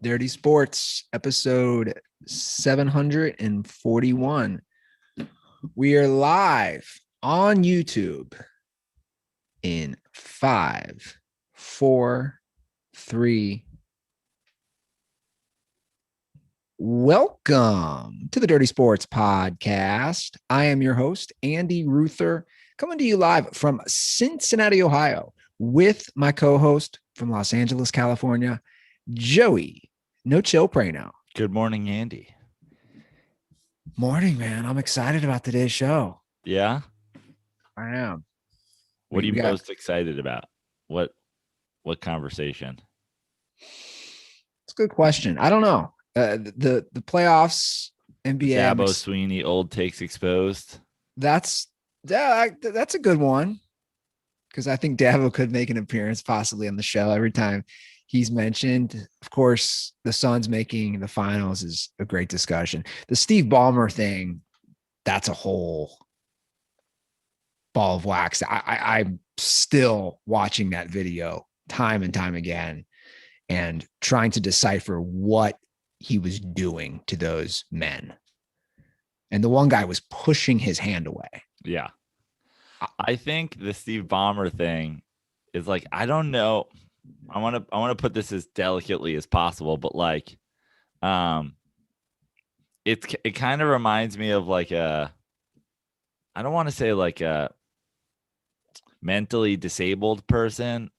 Dirty Sports, episode 741. We are live on YouTube in 5, 4, 3. Welcome to the Dirty Sports Podcast. I am your host, Andy Ruther, coming to you live from Cincinnati, Ohio, with my co-host from Los Angeles, California, Joey No Chill Prano. Good morning, Andy. Morning, man. I'm excited about today's show. Yeah? I am. What are you most excited about? What conversation? It's a good question. I don't know. The playoffs, NBA. Dabo Swinney, old takes exposed. That's a good one, because I think Dabo could make an appearance possibly on the show every time he's mentioned. Of course, the Suns making the finals is a great discussion. The Steve Ballmer thing, that's a whole ball of wax. I'm still watching that video time and time again and trying to decipher what he was doing to those men. And the one guy was pushing his hand away. Yeah. I think the Steve Ballmer thing is like, I don't know. I want to put this as delicately as possible, but like, it kind of reminds me of like I don't want to say like a mentally disabled person.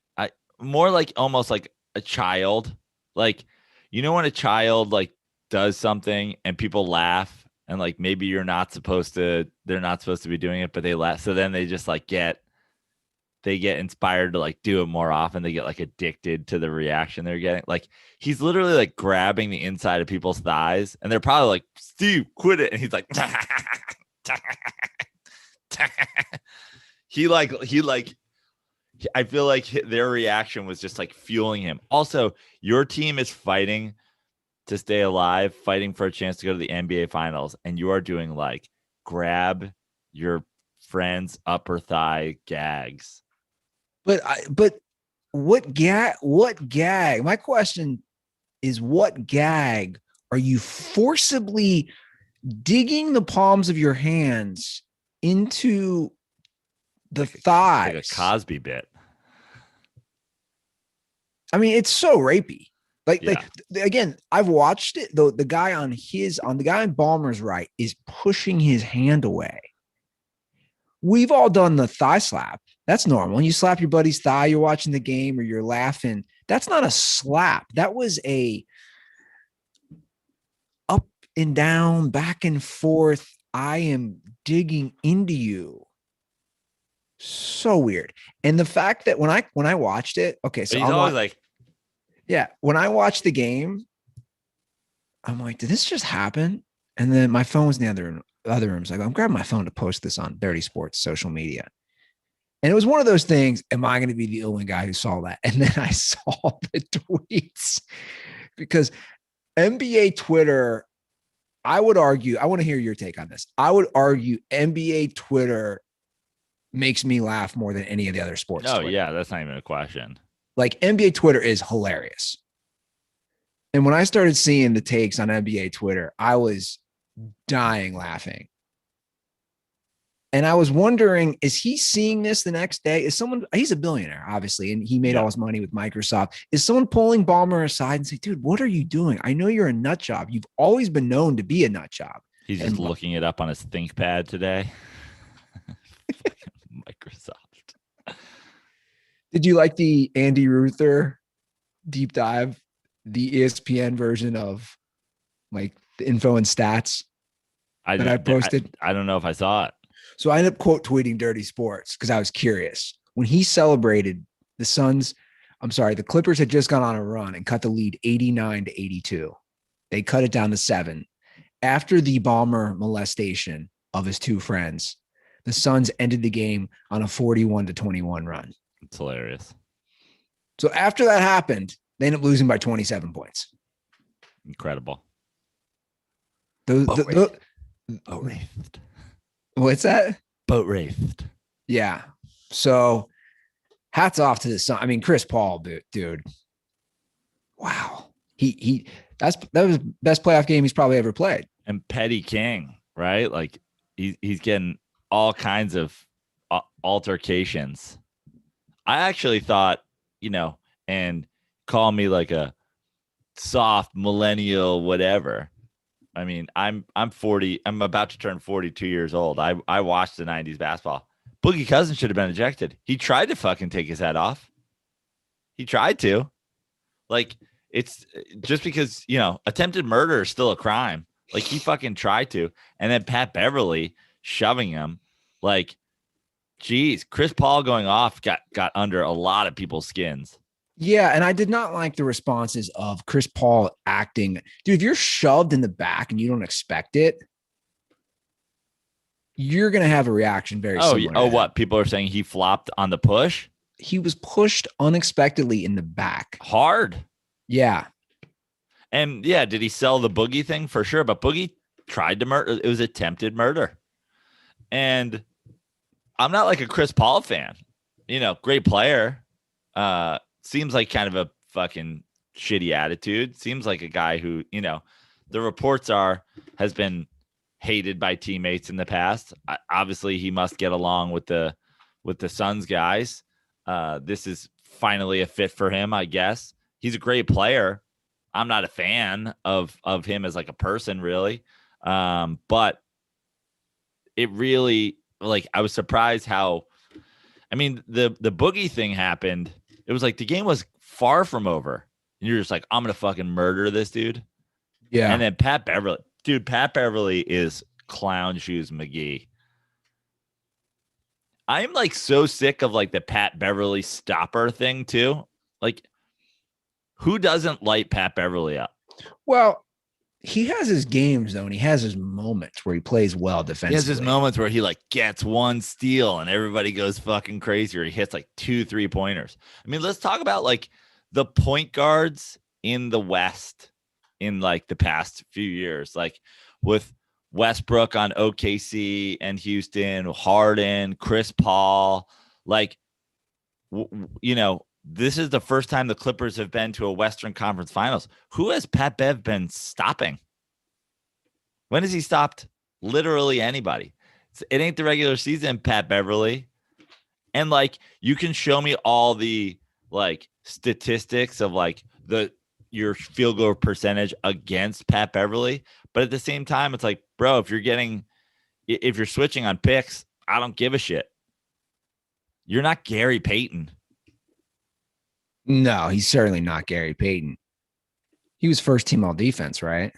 More like almost like a child. Like, you know, when a child like does something and people laugh and like maybe they're not supposed to be doing it, but they laugh. So then they just like get inspired to like do it more often. They get like addicted to the reaction they're getting. Like, he's literally like grabbing the inside of people's thighs and they're probably like, Steve, quit it. And he's like, I feel like their reaction was just like fueling him. Also, your team is fighting to stay alive, fighting for a chance to go to the NBA finals. And you are doing like grab your friend's upper thigh gags. But what gag? My question is, what gag are you forcibly digging the palms of your hands into the thighs? Like a Cosby bit. I mean, it's so rapey. Like again, I've watched it. The guy on the guy on Ballmer's right is pushing his hand away. We've all done the thigh slap. That's normal. You slap your buddy's thigh, you're watching the game or you're laughing. That's not a slap. That was a up and down, back and forth. I am digging into you. So weird. And the fact that when I watched it, okay, so he's always like, yeah, when I watched the game, I'm like, did this just happen? And then my phone was in the other room. So I'm grabbing my phone to post this on Dirty Sports social media. And it was one of those things, am I going to be the only guy who saw that? And then I saw the tweets, because NBA Twitter, I would argue, I want to hear your take on this. I would argue NBA Twitter makes me laugh more than any of the other sports. Oh, Twitter. Yeah, that's not even a question. Like, NBA Twitter is hilarious. And when I started seeing the takes on NBA Twitter, I was dying laughing. And I was wondering, is he seeing this the next day? He's a billionaire, obviously, and he made all his money with Microsoft. Is someone pulling Ballmer aside and say, dude, what are you doing? I know you're a nut job. You've always been known to be a nut job. He's just looking it up on his ThinkPad today. Microsoft. Did you like the Andy Ruther deep dive, the ESPN version of like the info and stats that I posted? I don't know if I saw it. So I ended up quote tweeting Dirty Sports because I was curious. When he celebrated the Clippers had just gone on a run and cut the lead 89-82. They cut it down to 7. After the Ballmer molestation of his two friends, the Suns ended the game on a 41-21 run. It's hilarious. So after that happened, they ended up losing by 27 points. Incredible. Boat wraithed. What's that? Boat wraithed. Yeah. So hats off to the Sun. I mean, Chris Paul, dude. Wow. That was the best playoff game he's probably ever played. And Petty King, right? Like he's getting all kinds of altercations. I actually thought, and call me like a soft millennial, whatever. I mean, I'm 40. I'm about to turn 42 years old. I watched the 90s basketball. Boogie Cousins should have been ejected. He tried to fucking take his head off. He tried to. Like, it's just because, attempted murder is still a crime. Like, he fucking tried to. And then Pat Beverly shoving him. Like, geez, Chris Paul going off got under a lot of people's skins. Yeah, and I did not like the responses of Chris Paul acting. Dude, if you're shoved in the back and you don't expect it, you're going to have a reaction very similar. Oh, what? People are saying he flopped on the push? He was pushed unexpectedly in the back. Hard. Yeah. And yeah, did he sell the Boogie thing? For sure. But Boogie tried to murder. It was attempted murder. And I'm not like a Chris Paul fan. Great player. Seems like kind of a fucking shitty attitude. Seems like a guy who, the reports has been hated by teammates in the past. Obviously, he must get along with the Suns guys. This is finally a fit for him, I guess. He's a great player. I'm not a fan of him as like a person, really. But it really, like, I was surprised how, the Boogie thing happened. It was like the game was far from over. And you're just like, I'm going to fucking murder this dude. Yeah. And then Pat Beverly is clown shoes McGee. I'm like so sick of like the Pat Beverly stopper thing too. Like, who doesn't light Pat Beverly up? Well, he has his games though, and he has his moments where he plays well defensively. He has his moments where he like gets one steal and everybody goes fucking crazy, or he hits like 2 3-pointers. Let's talk about like the point guards in the West in like the past few years, like with Westbrook on OKC and Houston, Harden, Chris Paul. Like, this is the first time the Clippers have been to a Western Conference Finals. Who has Pat Bev been stopping? When has he stopped literally anybody? It ain't the regular season, Pat Beverly. And like, you can show me all the like statistics of like your field goal percentage against Pat Beverly. But at the same time, it's like, bro, if you're switching on picks, I don't give a shit. You're not Gary Payton. No, he's certainly not Gary Payton. He was first team all defense, right?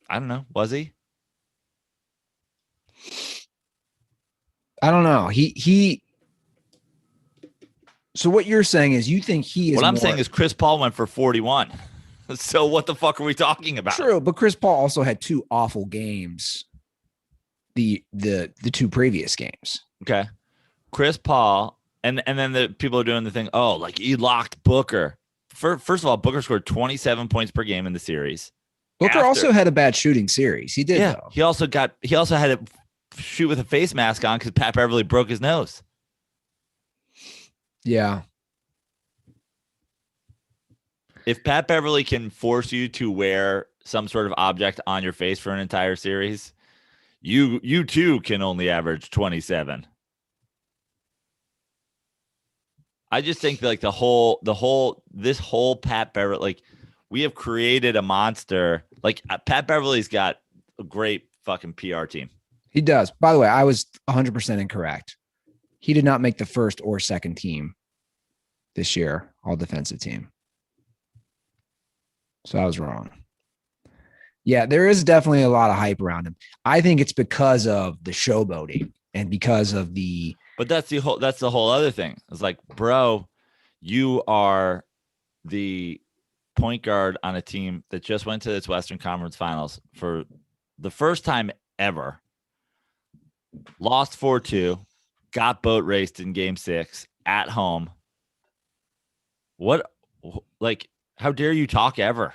I don't know. Was he? I don't know. So what you're saying is you think he is. What I'm saying is Chris Paul went for 41. So what the fuck are we talking about? True, but Chris Paul also had 2 awful games. The 2 previous games. Okay. Chris Paul, and then the people are doing the thing, like he locked Booker. First of all, Booker scored 27 points per game in the series. Booker also had a bad shooting series. He did, though. He also had to shoot with a face mask on because Pat Beverly broke his nose. Yeah. If Pat Beverly can force you to wear some sort of object on your face for an entire series, you too can only average 27. I just think like this whole Pat Beverly, like we have created a monster. Like Pat Beverly's got a great fucking PR team. He does. By the way, I was 100% incorrect. He did not make the first or second team this year, all defensive team. So I was wrong. Yeah, there is definitely a lot of hype around him. I think it's because of the showboating and because of the. But that's the whole other thing. It's like, bro, you are the point guard on a team that just went to its Western Conference Finals for the first time ever. Lost 4-2, got boat raced in Game 6 at home. What, like, how dare you talk ever?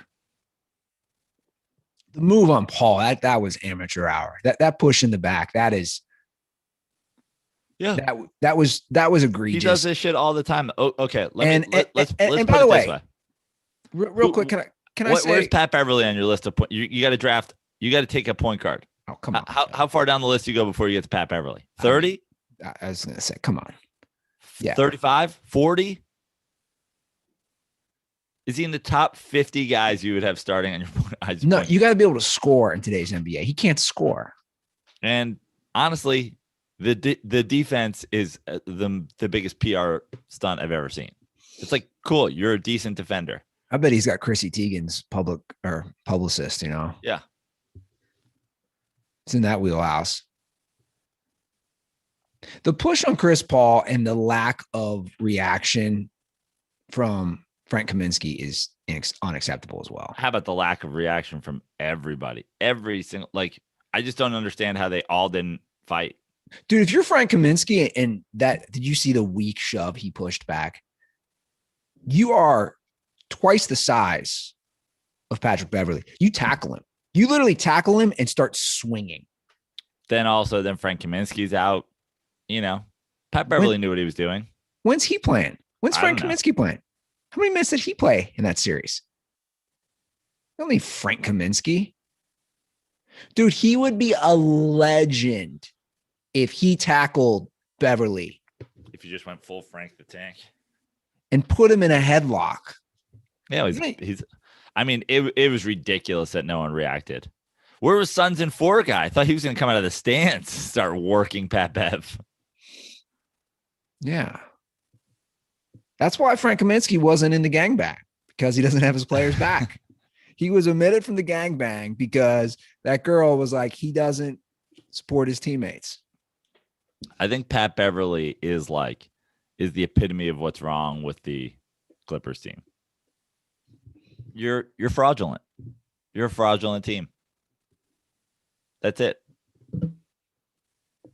The move on Paul, that was amateur hour. That push in the back, that is. Yeah, that was egregious. He does this shit all the time. Oh, okay, let's and put by the it way, this way. Real quick, can can I say? Where's Pat Beverly on your list of point? You got to draft. You got to take a point guard. Oh, come on. How far down the list do you go before you get to Pat Beverly? 30? I was going to say, come on. Yeah. 35? 40? Is he in the top 50 guys you would have starting on your point? No, you got to be able to score in today's NBA. He can't score. And honestly, the defense is the biggest PR stunt I've ever seen. It's like, cool, you're a decent defender. I bet he's got Chrissy Teigen's publicist, you know? Yeah. It's in that wheelhouse. The push on Chris Paul and the lack of reaction from Frank Kaminsky is unacceptable as well. How about the lack of reaction from everybody? Every single, I just don't understand how they all didn't fight. Dude, if you're Frank Kaminsky and did you see the weak shove he pushed back? You are twice the size of Patrick Beverly. You tackle him. You literally tackle him and start swinging. Then Frank Kaminsky's out. You know, Pat Beverly knew what he was doing. When's he playing? When's Frank Kaminsky playing? How many minutes did he play in that series? Only Frank Kaminsky. Dude, he would be a legend if he tackled Beverly. If you just went full Frank the Tank. And put him in a headlock. Yeah, it was ridiculous that no one reacted. Where was Suns in 4 guy? I thought he was going to come out of the stands, start working Pat Bev. Yeah. That's why Frank Kaminsky wasn't in the gangbang, because he doesn't have his players back. He was omitted from the gangbang because that girl was like, he doesn't support his teammates. I think Pat Beverly is the epitome of what's wrong with the Clippers team. You're fraudulent. You're a fraudulent team. That's it.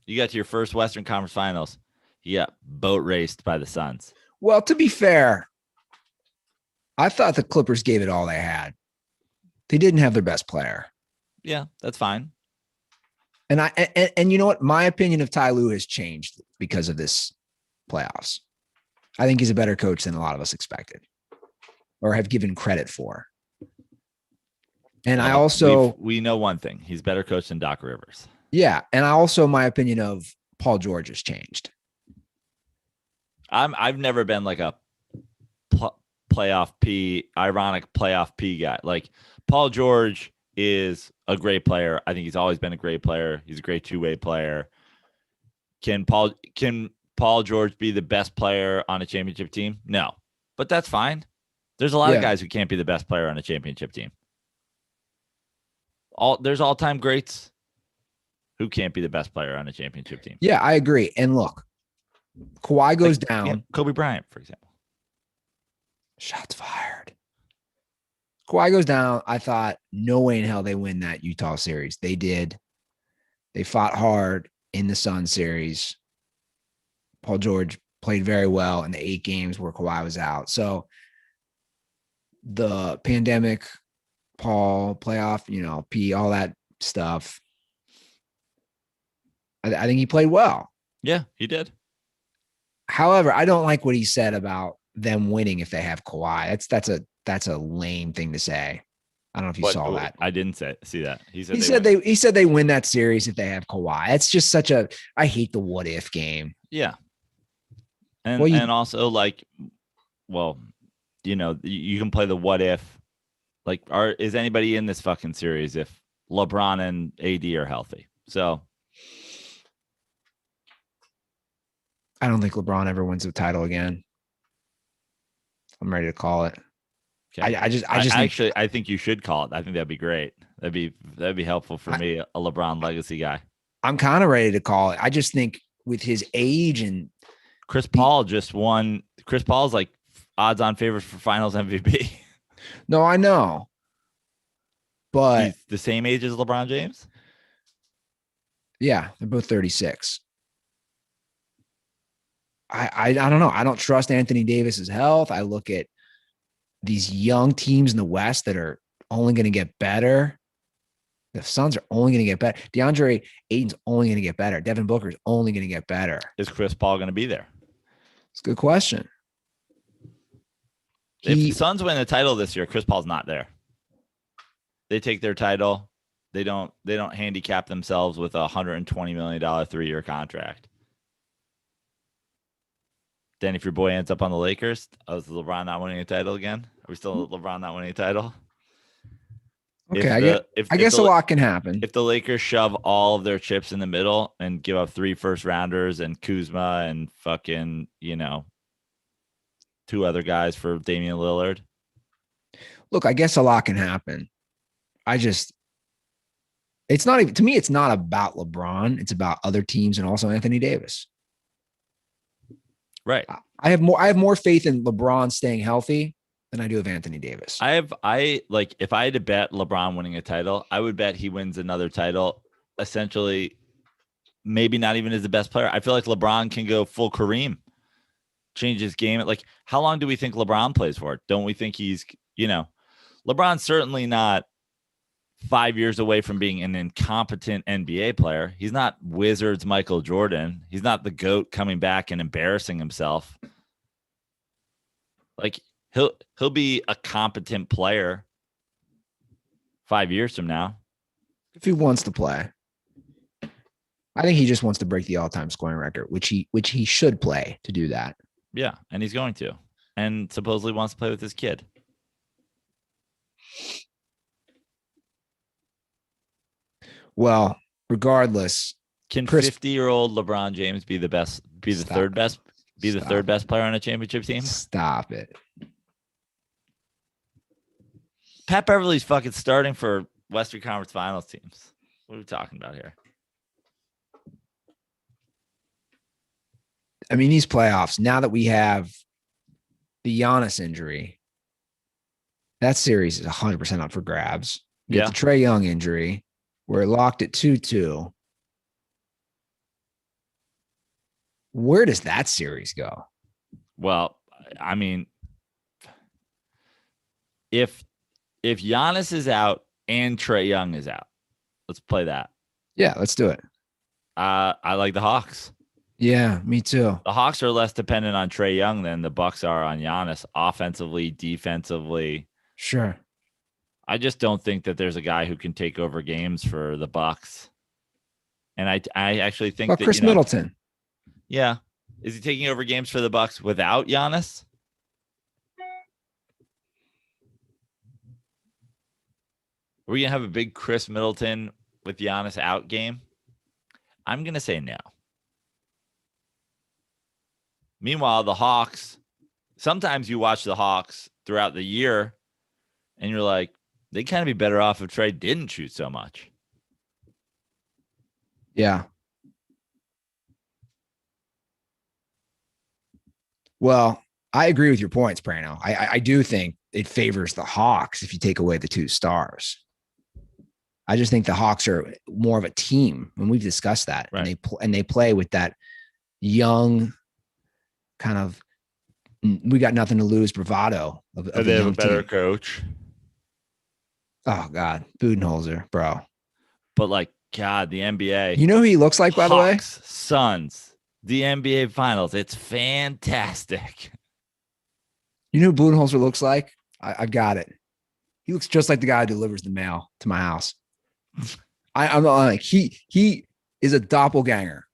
You got to your first Western Conference Finals. You got boat raced by the Suns. Well, to be fair, I thought the Clippers gave it all they had. They didn't have their best player. Yeah, that's fine. And you know what? My opinion of Ty Lue has changed because of this playoffs. I think he's a better coach than a lot of us expected or have given credit for. And I also we know one thing. He's better coach than Doc Rivers. Yeah. And my opinion of Paul George has changed. I've never been like a ironic playoff P guy. Like, Paul George is a great player. I think he's always been a great player. He's a great two-way player. Can Paul George be the best player on a championship team? No, but that's fine. There's a lot of guys who can't be the best player on a championship team. There's all-time greats who can't be the best player on a championship team. Yeah, I agree. And look, Kawhi goes down. Yeah, Kobe Bryant, for example. Shots fired. Kawhi goes down. I thought, no way in hell they win that Utah series. They did. They fought hard in the Sun series. Paul George played very well in the 8 games where Kawhi was out. So the pandemic, Paul, playoff, P, all that stuff. I think he played well. Yeah, he did. However, I don't like what he said about them winning if they have Kawhi. That's a lame thing to say. I don't know if you saw that. I didn't see that. He said they win that series if they have Kawhi. It's just I hate the what if game. Yeah. And also you can play the what if. Like, is anybody in this fucking series if LeBron and AD are healthy? So I don't think LeBron ever wins the title again. I'm ready to call it. Okay. I think you should call it. I think that'd be great. That'd be helpful for me, a LeBron legacy guy. I'm kind of ready to call it. I just think with his age and Chris Paul just won. Chris Paul's like odds on favorites for finals MVP. No, I know. But he's the same age as LeBron James? Yeah, they're both 36. I don't know. I don't trust Anthony Davis's health. I look at these young teams in the West that are only going to get better. The Suns are only going to get better. DeAndre Ayton's only going to get better. Devin Booker's only going to get better. Is Chris Paul going to be there? It's a good question. If the Suns win the title this year, Chris Paul's not there. They take their title. They don't handicap themselves with a $120 million 3-year contract. Then if your boy ends up on the Lakers, is LeBron not winning a title again? Are we still LeBron not winning a title? Okay, I guess a lot can happen. If the Lakers shove all of their chips in the middle and give up 3 first-rounders and Kuzma and fucking, 2 other guys for Damian Lillard. Look, I guess a lot can happen. It's not even, to me, it's not about LeBron. It's about other teams and also Anthony Davis. Right. I have more faith in LeBron staying healthy than I do of Anthony Davis. If I had to bet LeBron winning a title, I would bet he wins another title. Essentially, maybe not even as the best player. I feel like LeBron can go full Kareem, change his game. Like, how long do we think LeBron plays for? Don't we think he's, LeBron's certainly not 5 years away from being an incompetent NBA player. He's not Wizards Michael Jordan. He's not the GOAT coming back and embarrassing himself. Like, he'll be a competent player 5 years from now. If he wants to play. I think he just wants to break the all-time scoring record, which he should play to do that. Yeah, and he's going to. And supposedly wants to play with his kid. Well, regardless, can 50-year-old LeBron James be the third best player on a championship team? Stop it. Pat Beverly's fucking starting for Western Conference Finals teams. What are we talking about here? I mean, these playoffs, now that we have the Giannis injury, that series is 100% up for grabs. You get the Trae Young injury. We're locked at 2-2. Where does that series go? Well, I mean, if Giannis is out and Trae Young is out, let's play that. Yeah, let's do it. I like the Hawks. Yeah, me too. The Hawks are less dependent on Trae Young than the Bucks are on Giannis, offensively, defensively. Sure. I just don't think that there's a guy who can take over games for the Bucks. And I actually think that Chris Middleton. Yeah. Is he taking over games for the Bucks without Giannis? Are we going to have a big Chris Middleton with Giannis out game? I'm going to say no. Meanwhile, the Hawks, sometimes you watch the Hawks throughout the year and you're like, they kind of be better off if Trae didn't shoot so much. Yeah. Well, I agree with your points, Prano. I do think it favors the Hawks if you take away the 2 stars. I just think the Hawks are more of a team, and we've discussed that. Right. And they play with that young kind of we got nothing to lose bravado of they have a better coach. Oh God, Budenholzer, bro. But like, God, the NBA. You know who he looks like, by the way? Suns, the NBA Finals. It's fantastic. You know who Budenholzer looks like? I've got it. He looks just like the guy who delivers the mail to my house. I'm like, he is a doppelganger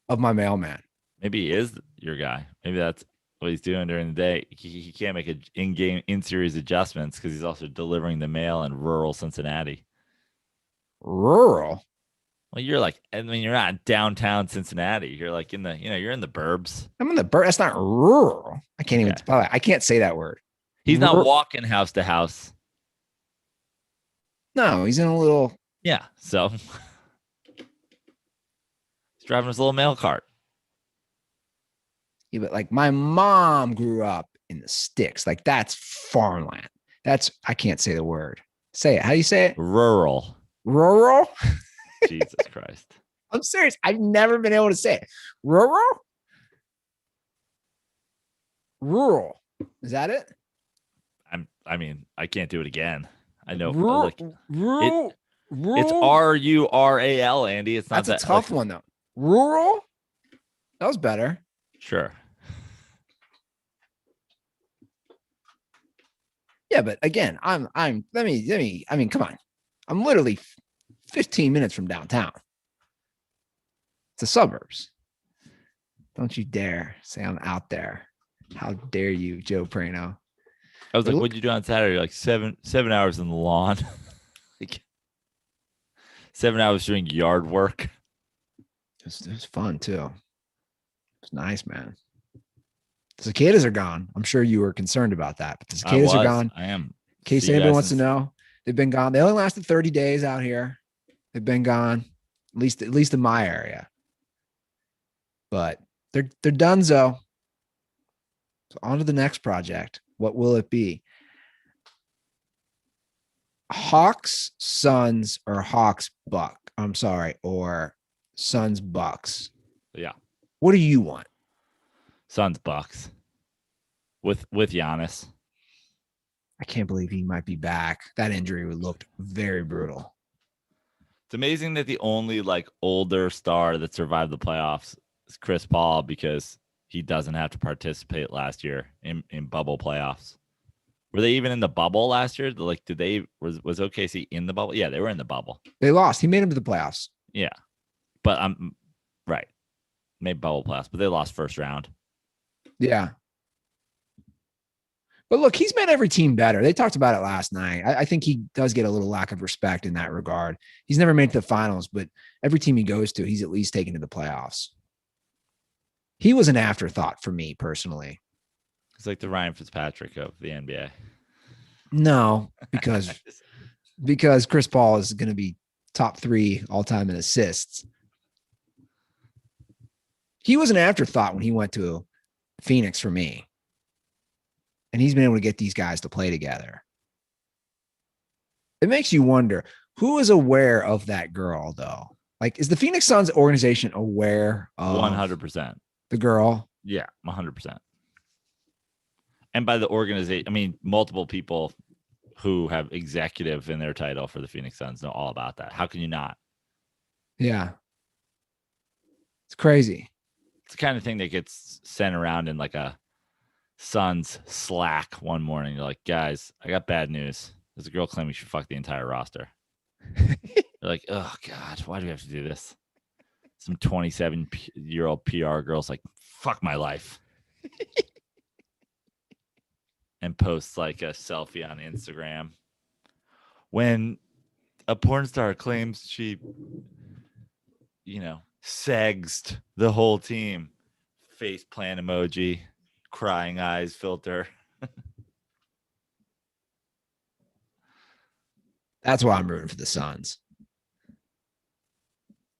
of my mailman. Maybe he is your guy. Maybe that's what he's doing during the day. He can't make in-series adjustments because he's also delivering the mail in rural Cincinnati. Rural? Well, you're like, I mean, you're not downtown Cincinnati. You're like in the, you're in the burbs. I'm in the burbs. That's not rural. I can't even, I can't say that word. He's not walking house to house. No, he's in a little. Yeah. So he's driving his little mail cart. Yeah, but like my mom grew up in the sticks. Like that's farmland. I can't say the word. Say it. How do you say it? Rural. Rural? Jesus Christ. I'm serious. I've never been able to say it. Rural? Rural. Is that it? I mean, I can't do it again. I know. Rural. It's RURAL, Andy. It's not That's a tough one, though. Rural? That was better. Sure. Yeah, but again, let me, I mean, come on. I'm literally 15 minutes from downtown. It's the suburbs. Don't you dare say I'm out there. How dare you, Joe Prano? I was like, what'd you do on Saturday? Like 7 hours in the lawn. Like 7 hours doing yard work. It was fun too. It's nice, man. The cicadas are gone. I'm sure you were concerned about that, but the cicadas are gone. I am. In case anybody wants to know, they've been gone. They only lasted 30 days out here. They've been gone, at least in my area. But they're donezo. So on to the next project. What will it be? Hawks, Suns, or Hawks, Buck. I'm sorry, or Suns, Bucks. Yeah. What do you want? Suns, Bucks. With Giannis. I can't believe he might be back. That injury looked very brutal. It's amazing that the only like older star that survived the playoffs is Chris Paul because he doesn't have to participate last year in bubble playoffs. Were they even in the bubble last year? Like, was OKC in the bubble? Yeah, they were in the bubble. They lost. He made them to the playoffs. Yeah, but I'm right. Made bubble playoffs, but they lost first round. Yeah. But look, he's made every team better. They talked about it last night. I think he does get a little lack of respect in that regard. He's never made it to the finals, but every team he goes to, he's at least taken to the playoffs. He was an afterthought for me personally. It's like the Ryan Fitzpatrick of the NBA. No, because Chris Paul is going to be top 3 all time in assists. He was an afterthought when he went to Phoenix for me. And he's been able to get these guys to play together. It makes you wonder who is aware of that girl, though. Like, is the Phoenix Suns organization aware of 100% the girl? Yeah, 100%. And by the organization, I mean multiple people who have executive in their title for the Phoenix Suns know all about that. How can you not? Yeah, it's crazy. It's the kind of thing that gets sent around in like a Suns Slack one morning. You're like, guys, I got bad news. There's a girl claiming she fucked the entire roster. They're like, oh God, why do we have to do this? Some 27-year-old PR girl's like, fuck my life. And posts like a selfie on Instagram. When a porn star claims she, segged the whole team, face plant emoji, crying eyes filter. That's why I'm rooting for the Suns.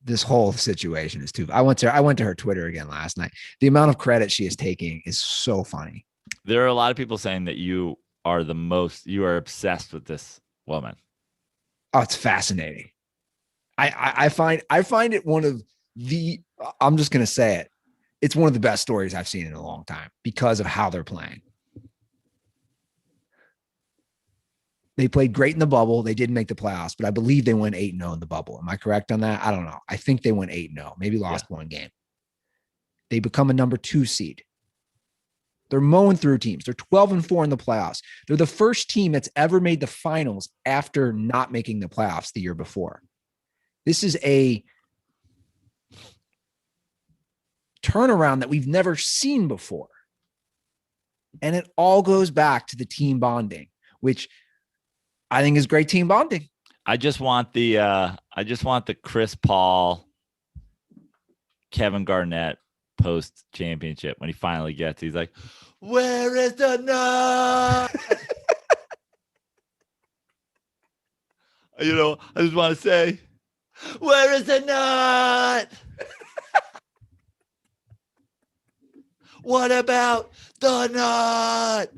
This whole situation is too. I went to her Twitter again last night. The amount of credit she is taking is so funny. There are a lot of people saying that you are obsessed with this woman. Oh, it's fascinating. I find it one of the. I'm just gonna say it. It's one of the best stories I've seen in a long time because of how they're playing. They played great in the bubble. They didn't make the playoffs, but I believe they went 8-0 in the bubble. Am I correct on that? I don't know. I think they went 8-0, maybe lost one game. They become a number 2 seed. They're mowing through teams. They're 12-4 in the playoffs. They're the first team that's ever made the finals after not making the playoffs the year before. This is a turnaround that we've never seen before. And it all goes back to the team bonding, which I think is great team bonding. I just want the Chris Paul, Kevin Garnett post championship when he finally gets. He's like, "Where is the nut?" I just want to say, "Where is the nut?" What about the nut?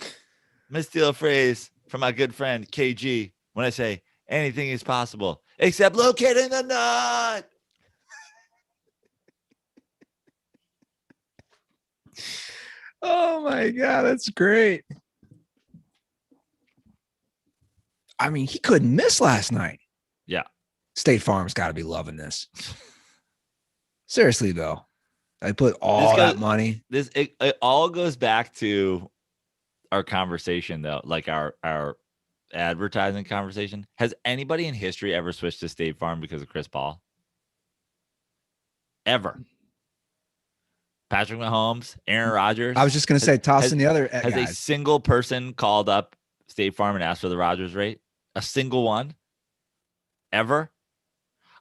I'm going to steal a phrase from my good friend KG when I say anything is possible except locating the nut. Oh my God, that's great. I mean, he couldn't miss last night. Yeah. State Farm's got to be loving this. Seriously, though. I put all that money. It all goes back to our conversation though, like our advertising conversation. Has anybody in history ever switched to State Farm because of Chris Paul? Ever? Patrick Mahomes, Aaron Rodgers. I was just going to say, toss in the other has guys. A single person called up State Farm and asked for the Rodgers rate? A single one? Ever?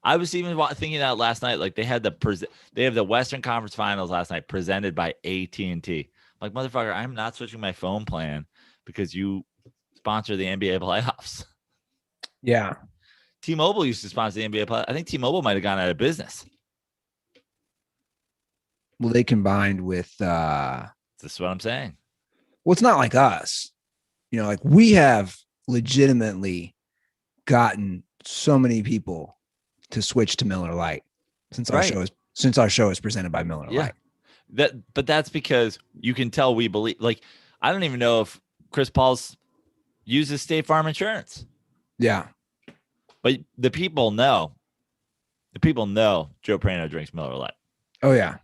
I was even thinking that last night. Like they have the Western Conference Finals last night presented by AT&T. Like, motherfucker, I'm not switching my phone plan because you sponsor the NBA playoffs. Yeah. T-Mobile used to sponsor the NBA playoffs. I think T-Mobile might have gone out of business. Well, they combined with that's what I'm saying. Well, it's not like us. You know, like we have legitimately gotten so many people to switch to Miller Lite since our show is presented by Miller Lite. But that's because you can tell we believe. Like, I don't even know if Chris Paul's uses State Farm insurance. Yeah, but the people know. The people know Joe Prano drinks Miller Lite. Oh yeah,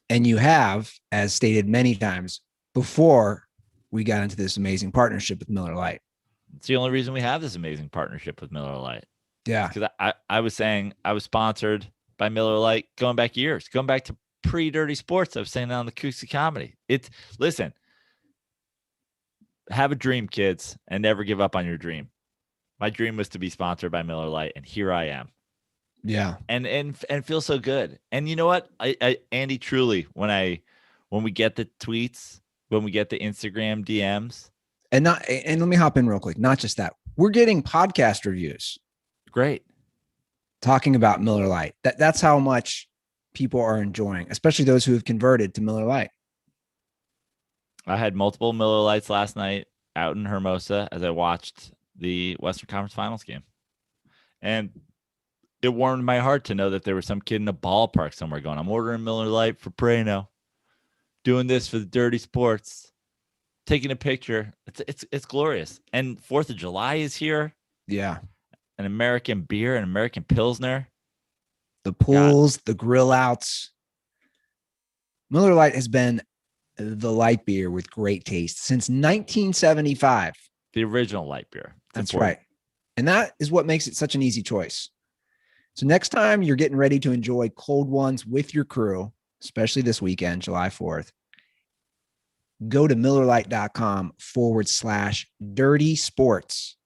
and you have, as stated many times before, we got into this amazing partnership with Miller Lite. It's the only reason we have this amazing partnership with Miller Lite. Yeah. Because I was saying I was sponsored by Miller Lite going back years, going back to pre-Dirty Sports. I was saying that on the Kooksy Comedy. Listen, have a dream, kids, and never give up on your dream. My dream was to be sponsored by Miller Lite, and here I am. Yeah. And feel so good. And you know what? Andy, truly, when we get the tweets, when we get the Instagram DMs, and let me hop in real quick. Not just that, we're getting podcast reviews. Great. Talking about Miller Lite. That's how much people are enjoying, especially those who have converted to Miller Lite. I had multiple Miller Lights last night out in Hermosa as I watched the Western Conference Finals game. And it warmed my heart to know that there was some kid in a ballpark somewhere going, I'm ordering Miller Lite for Prano, doing this for the Dirty Sports, taking a picture. It's glorious. And 4th of July is here. Yeah. An American beer, an American Pilsner. The pools, the grill outs. Miller Lite has been the light beer with great taste since 1975. The original light beer. That's right. And that is what makes it such an easy choice. So next time you're getting ready to enjoy cold ones with your crew, especially this weekend, July 4th, go to MillerLite.com/dirty sports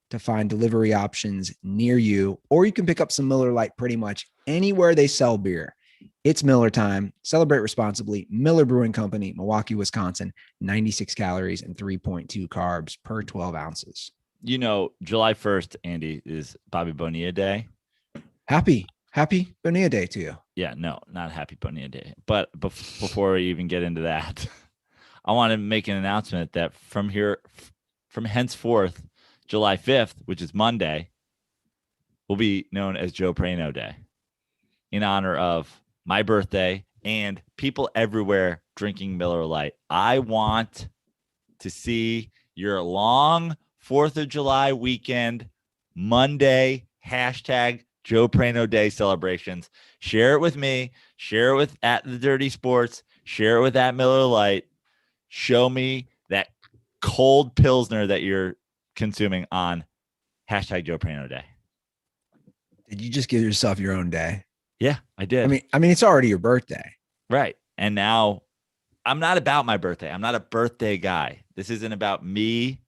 to find delivery options near you, or you can pick up some Miller Lite pretty much anywhere they sell beer. It's Miller time. Celebrate responsibly. Miller Brewing Company, Milwaukee, Wisconsin, 96 calories and 3.2 carbs per 12 ounces. You know, July 1st, Andy, is Bobby Bonilla Day. Happy Bonilla Day to you. Yeah, no, not Happy Bonilla Day. But before we even get into that, I want to make an announcement that from henceforth, July 5th, which is Monday, will be known as Joe Prano Day in honor of my birthday and people everywhere drinking Miller Lite. I want to see your long 4th of July weekend, Monday, hashtag Joe Prano Day celebrations. Share it with me. Share it with at the Dirty Sports. Share it with at Miller Lite. Show me that cold Pilsner that you're consuming on hashtag Joe Prano Day. Did you just give yourself your own day? Yeah, I did. I mean, it's already your birthday. Right. And now I'm not about my birthday. I'm not a birthday guy. This isn't about me.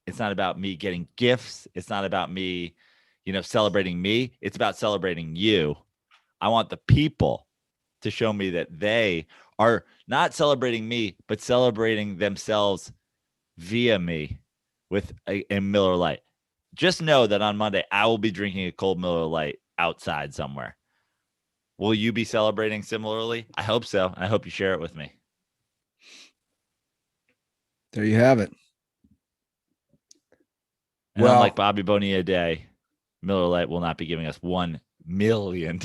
It's not about me getting gifts. It's not about me, celebrating me. It's about celebrating you. I want the people to show me that they are not celebrating me, but celebrating themselves via me with a Miller Lite. Just know that on Monday, I will be drinking a cold Miller Lite outside somewhere. Will you be celebrating similarly? I hope so. I hope you share it with me. There you have it. And unlike Bobby Bonilla Day, Miller Lite will not be giving us $1 million.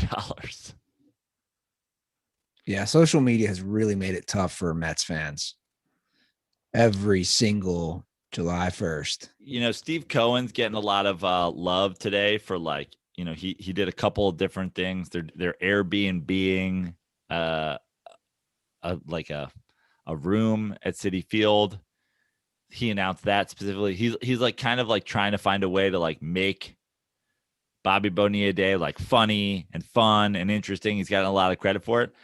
Yeah, social media has really made it tough for Mets fans. Every single July 1st. Steve Cohen's getting a lot of love today for he did a couple of different things. They're Airbnb-ing a room at Citi Field. He announced that specifically. He's like kind of like trying to find a way to like make Bobby Bonilla Day like funny and fun and interesting. He's gotten a lot of credit for it,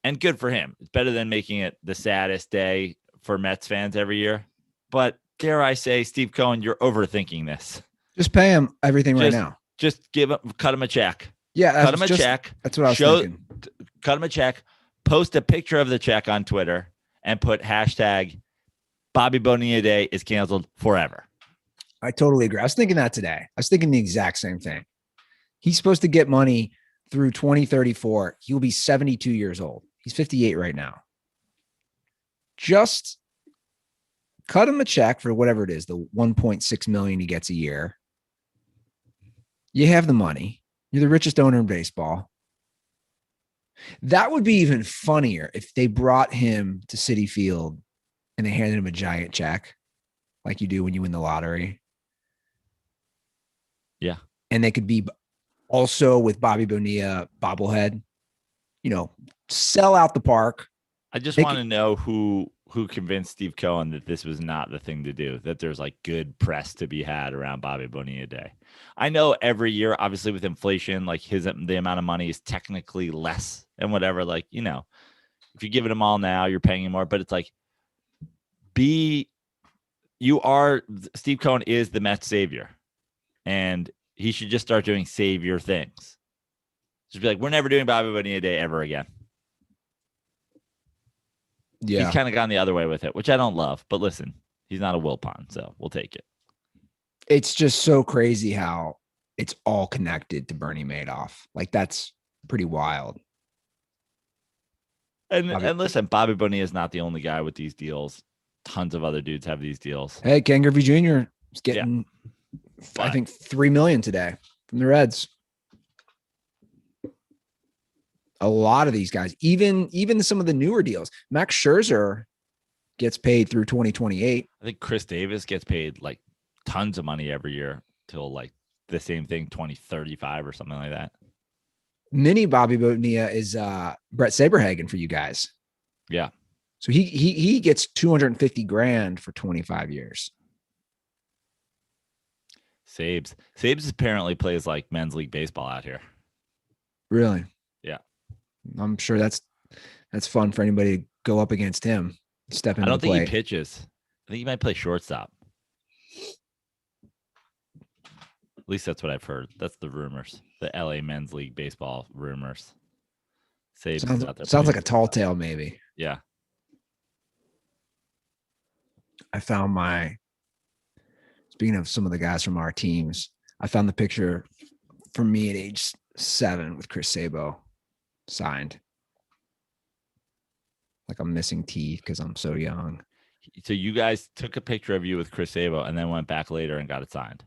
and good for him. It's better than making it the saddest day for Mets fans every year. But dare I say, Steve Cohen, you're overthinking this. Just pay him everything right now. Just cut him a check. Yeah, cut him a check. That's what I was thinking. Cut him a check. Post a picture of the check on Twitter and put hashtag Bobby Bonilla Day is canceled forever. I totally agree. I was thinking that today. I was thinking the exact same thing. He's supposed to get money through 2034. He will be 72 years old. He's 58 right now. Just cut him a check for whatever it is, the 1.6 million he gets a year. You have the money. You're the richest owner in baseball. That would be even funnier if they brought him to Citi Field and they handed him a giant check like you do when you win the lottery. Yeah. And they could be also with Bobby Bonilla bobblehead, sell out the park. I just want to know who convinced Steve Cohen that this was not the thing to do, that there's like good press to be had around Bobby Bonilla Day. I know every year, obviously with inflation, like the amount of money is technically less and whatever, like, if you give it him all now, you're paying him more, but it's like, Steve Cohen is the Mets savior, and he should just start doing savior things. Just be like, we're never doing Bobby Bonilla Day ever again. Yeah. He's kind of gone the other way with it, which I don't love, but listen, he's not a Wilpon, so we'll take it. It's just so crazy how it's all connected to Bernie Madoff. Like, that's pretty wild. And listen, Bobby Bonilla is not the only guy with these deals. Tons of other dudes have these deals. Hey, Ken Griffey Jr. is getting, I think, $3 million today from the Reds. A lot of these guys, even some of the newer deals. Max Scherzer gets paid through 2028. I think Chris Davis gets paid like tons of money every year till like the same thing, 2035 or something like that. Mini Bobby Bonilla is Brett Saberhagen for you guys. Yeah. So he gets $250,000 for 25 years. Sabes apparently plays like men's league baseball out here. Really? Yeah. I'm sure that's fun for anybody to go up against him. Step into the plate. I don't think he pitches. I think he might play shortstop. At least that's what I've heard. That's the rumors. The LA men's league baseball rumors. Sabes sounds like a tall tale, maybe. Yeah. I found speaking of some of the guys from our teams, I found the picture for me at age 7 with Chris Sabo signed. Like I'm missing teeth because I'm so young. So you guys took a picture of you with Chris Sabo and then went back later and got it signed?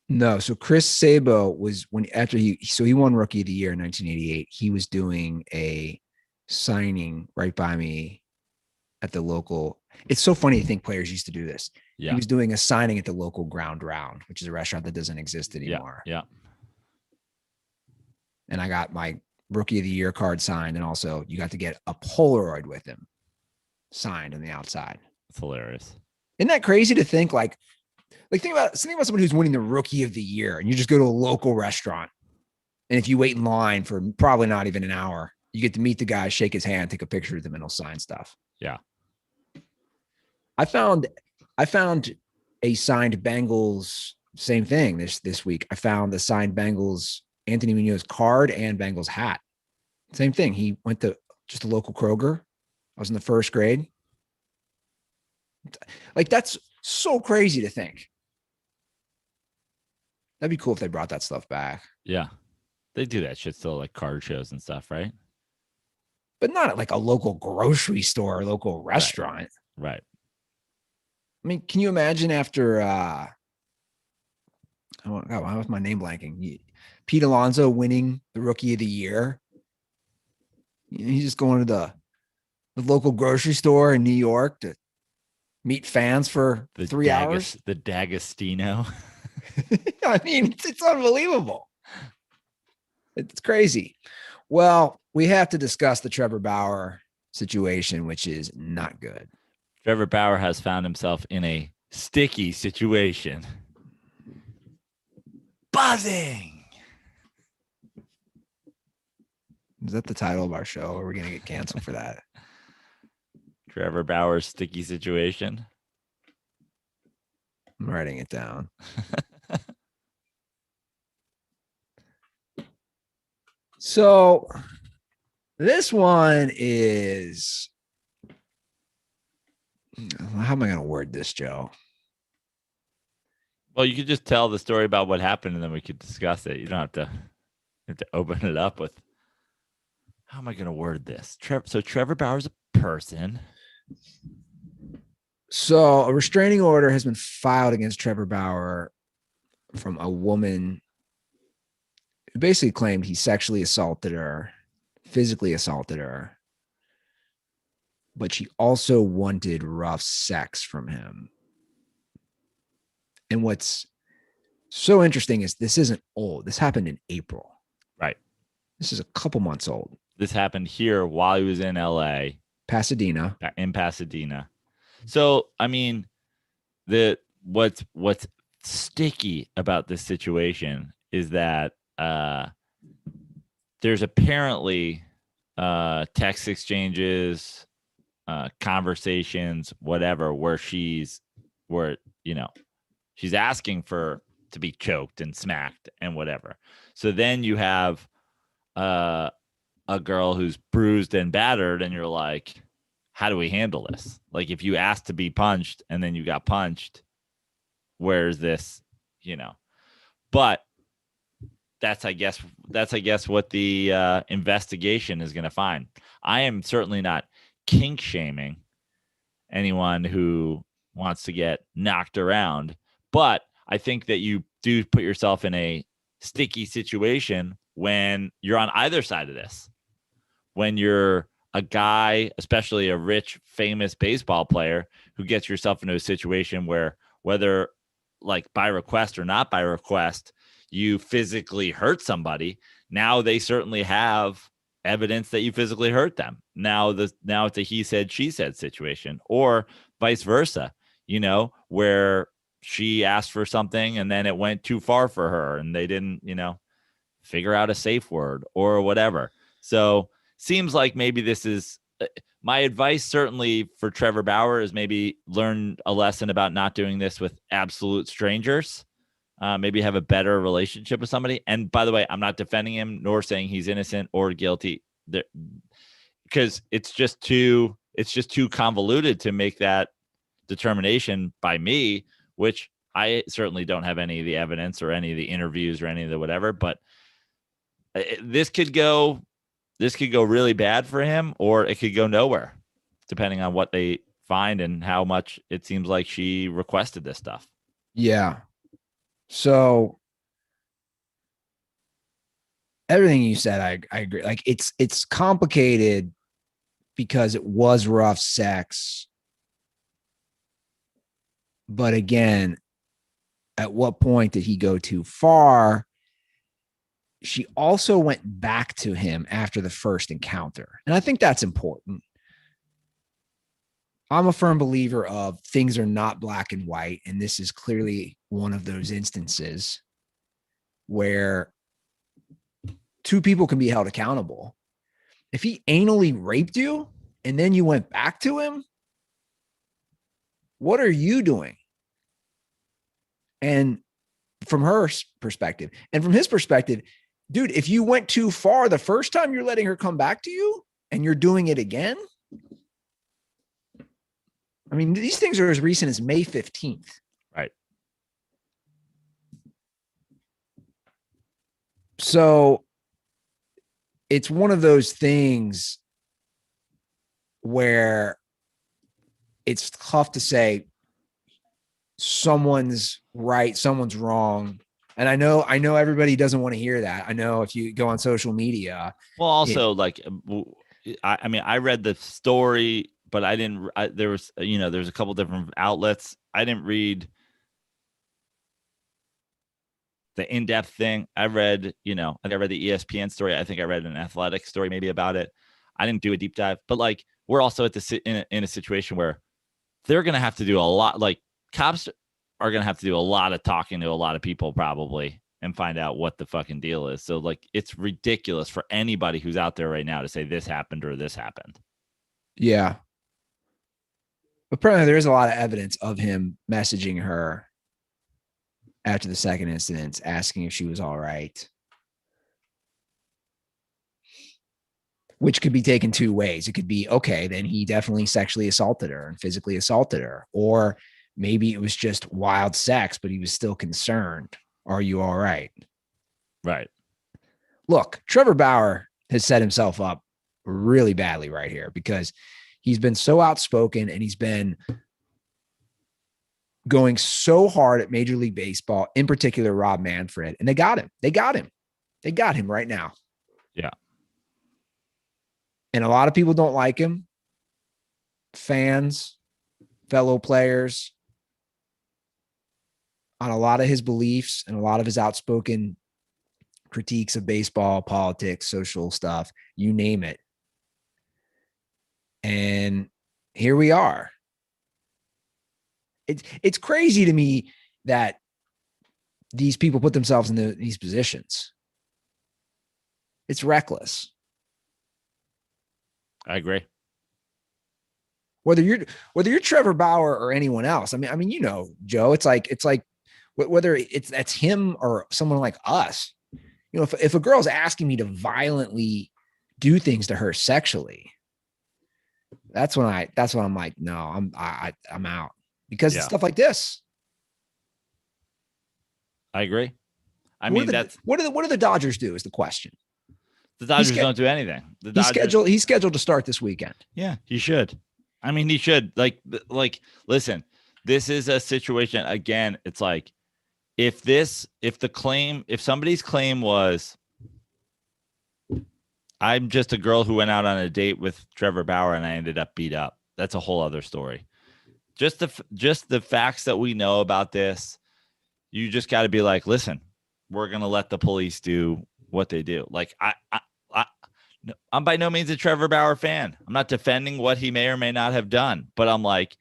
No. So Chris Sabo was he won Rookie of the Year in 1988. He was doing a signing right by me at the local. It's so funny to think players used to do this. Yeah. He was doing a signing at the local Ground Round, which is a restaurant that doesn't exist anymore. Yeah. And I got my Rookie of the Year card signed, and also you got to get a Polaroid with him signed on the outside. It's hilarious. Isn't that crazy to think think about someone who's winning the Rookie of the Year, and you just go to a local restaurant, and if you wait in line for probably not even an hour, you get to meet the guy, shake his hand, take a picture with him, and he'll sign stuff. Yeah. I found a signed Bengals, same thing this week. I found the signed Bengals Anthony Munoz card and Bengals hat. Same thing. He went to just a local Kroger. I was in the first grade. Like, that's so crazy to think. That'd be cool if they brought that stuff back. Yeah. They do that shit still, like card shows and stuff, right? But not at like a local grocery store or local restaurant. Right. I mean, can you imagine after why was my name blanking? Pete Alonso winning the Rookie of the Year. He's just going to the local grocery store in New York to meet fans for 3 hours. The D'Agostino. I mean, it's unbelievable. It's crazy. Well, we have to discuss the Trevor Bauer situation, which is not good. Trevor Bauer has found himself in a sticky situation. Buzzing. Is that the title of our show? Or are we going to get canceled for that? Trevor Bauer's sticky situation. I'm writing it down. So this one is, how am I going to word this, Joe? Well, you could just tell the story about what happened and then we could discuss it. You don't have to open it up with, how am I going to word this? So Trevor Bauer's a person. So a restraining order has been filed against Trevor Bauer from a woman who basically claimed he sexually assaulted her, physically assaulted her, but she also wanted rough sex from him. And what's so interesting is this isn't old. This happened in April. Right. This is a couple months old. This happened here while he was in LA. Pasadena. In Pasadena. So, I mean, what's sticky about this situation is that there's apparently text exchanges, conversations, whatever, where she's asking for to be choked and smacked and whatever. So then you have a girl who's bruised and battered, and you're like, how do we handle this? Like, if you asked to be punched and then you got punched, where's this, But that's I guess what the investigation is going to find. I am certainly not kink shaming anyone who wants to get knocked around, but I think that you do put yourself in a sticky situation when you're on either side of this. When you're a guy, especially a rich, famous baseball player, who gets yourself into a situation where, whether like by request or not by request, you physically hurt somebody. Now they certainly have evidence that you physically hurt them. Now it's a he said, she said situation, or vice versa, where she asked for something and then it went too far for her and they didn't, figure out a safe word or whatever. So seems like maybe this is my advice, certainly for Trevor Bauer, is maybe learn a lesson about not doing this with absolute strangers. Maybe have a better relationship with somebody. And by the way, I'm not defending him nor saying he's innocent or guilty, because it's just too convoluted to make that determination by me, which I certainly don't have any of the evidence or any of the interviews or any of the whatever. But this could go really bad for him, or it could go nowhere, depending on what they find and how much it seems like she requested this stuff. Yeah. So everything you said, I agree. Like, it's complicated because it was rough sex. But again, at what point did he go too far? She also went back to him after the first encounter. And I think that's important. I'm a firm believer of things are not black and white. And this is clearly one of those instances where two people can be held accountable. If he anally raped you and then you went back to him, what are you doing? And from her perspective and from his perspective, dude, if you went too far the first time, you're letting her come back to you and you're doing it again. I mean, these things are as recent as May 15th. Right. So it's one of those things where it's tough to say someone's right, someone's wrong. And I know everybody doesn't want to hear that. I know if you go on social media. Well, also, I read the story, but I didn't. There's a couple different outlets. I didn't read the in-depth thing. I read, I read the ESPN story. I think I read an athletic story maybe about it. I didn't do a deep dive, but like we're also at in a situation where they're going to have to do a lot. Like cops are going to have to do a lot of talking to a lot of people probably and find out what the fucking deal is. So like it's ridiculous for anybody who's out there right now to say this happened or this happened. Yeah. But probably there is a lot of evidence of him messaging her after the second incident, asking if she was all right, which could be taken two ways. It could be, okay, then he definitely sexually assaulted her and physically assaulted her. Or maybe it was just wild sex, but he was still concerned. Are you all right? Right. Look, Trevor Bauer has set himself up really badly right here because he's been so outspoken and he's been going so hard at Major League Baseball, in particular Rob Manfred, and they got him. They got him right now. Yeah. And a lot of people don't like him. Fans, fellow players, on a lot of his beliefs and a lot of his outspoken critiques of baseball, politics, social stuff, you name it. And here we are. It's crazy to me that these people put themselves in these positions. It's reckless. I agree. Whether you're Trevor Bauer or anyone else. I mean, Joe, it's like whether that's him or someone like us. If a girl's asking me to violently do things to her sexually, that's when I'm like, no, I'm out because it's stuff like this. I agree. What do the Dodgers do is the question. The Dodgers don't do anything. He's scheduled to start this weekend. Yeah, he should. I mean, he should. Like, listen, this is a situation. Again, it's like if somebody's claim was, I'm just a girl who went out on a date with Trevor Bauer and I ended up beat up. That's a whole other story. Just the facts that we know about this, you just got to be like, listen, we're going to let the police do what they do. Like, I'm by no means a Trevor Bauer fan. I'm not defending what he may or may not have done, but I'm like,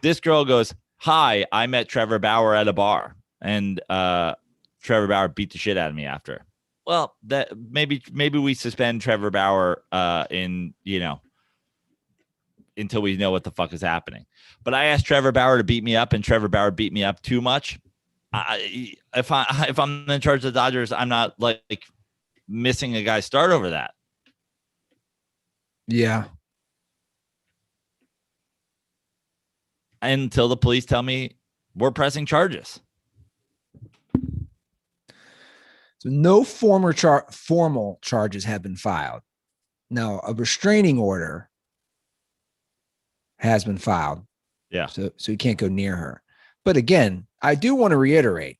this girl goes, hi, I met Trevor Bauer at a bar and Trevor Bauer beat the shit out of me after. Well, that maybe we suspend Trevor Bauer until we know what the fuck is happening. But I asked Trevor Bauer to beat me up and Trevor Bauer beat me up too much. If I'm in charge of the Dodgers, I'm not like missing a guy's start over that. Yeah. Until the police tell me we're pressing charges. So no formal charges have been filed. Now, a restraining order has been filed. Yeah. So he can't go near her. But again, I do want to reiterate.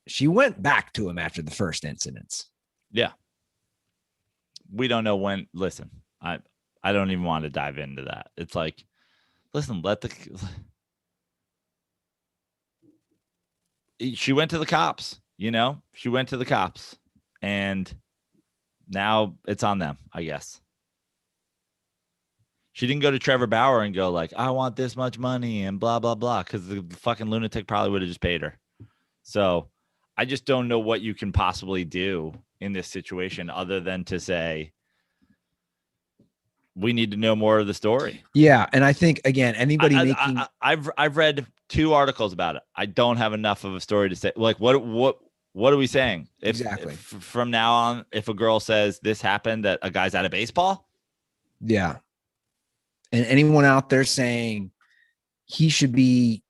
She went back to him after the first incidents. Yeah. We don't know when. Listen, I don't even want to dive into that. It's like, listen, she went to the cops, she went to the cops and now it's on them, I guess. She didn't go to Trevor Bauer and go like, I want this much money and blah, blah, blah. Cause the fucking lunatic probably would have just paid her. So I just don't know what you can possibly do in this situation other than to say, we need to know more of the story. Yeah. And I think, again, anybody I've read 2 articles about it. I don't have enough of a story to say, like, what are we saying? Exactly. If from now on, if a girl says this happened, that a guy's out of baseball. Yeah. And anyone out there saying he should be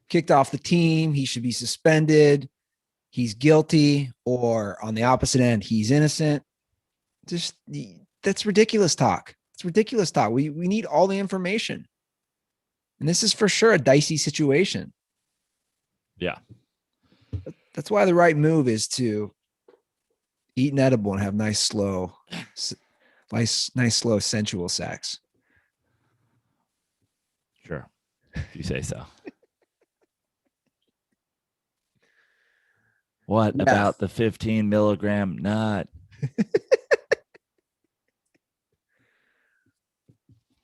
kicked off the team, he should be suspended, he's guilty, or on the opposite end, he's innocent. That's ridiculous talk. It's ridiculous talk. We need all the information. And this is for sure a dicey situation. Yeah. That's why the right move is to eat an edible and have nice, slow, sensual sex. Sure. If you say so. What Yeah. about the 15 milligram nut?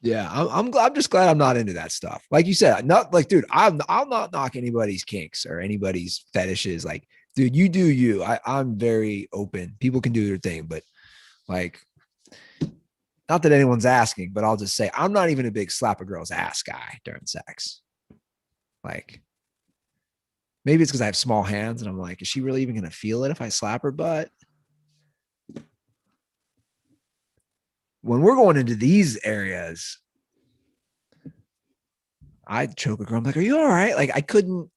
Yeah, I'm just glad I'm not into that stuff. Like you said, not like, dude, I'll not knock anybody's kinks or anybody's fetishes. Like, dude, you do you. I'm very open. People can do their thing, but like, not that anyone's asking, but I'll just say I'm not even a big slap a girl's ass guy during sex. Like, maybe it's because I have small hands and I'm like, is she really even gonna feel it if I slap her butt? When we're going into these areas, I'd choke a girl. I'm like, are you all right? Like, I couldn't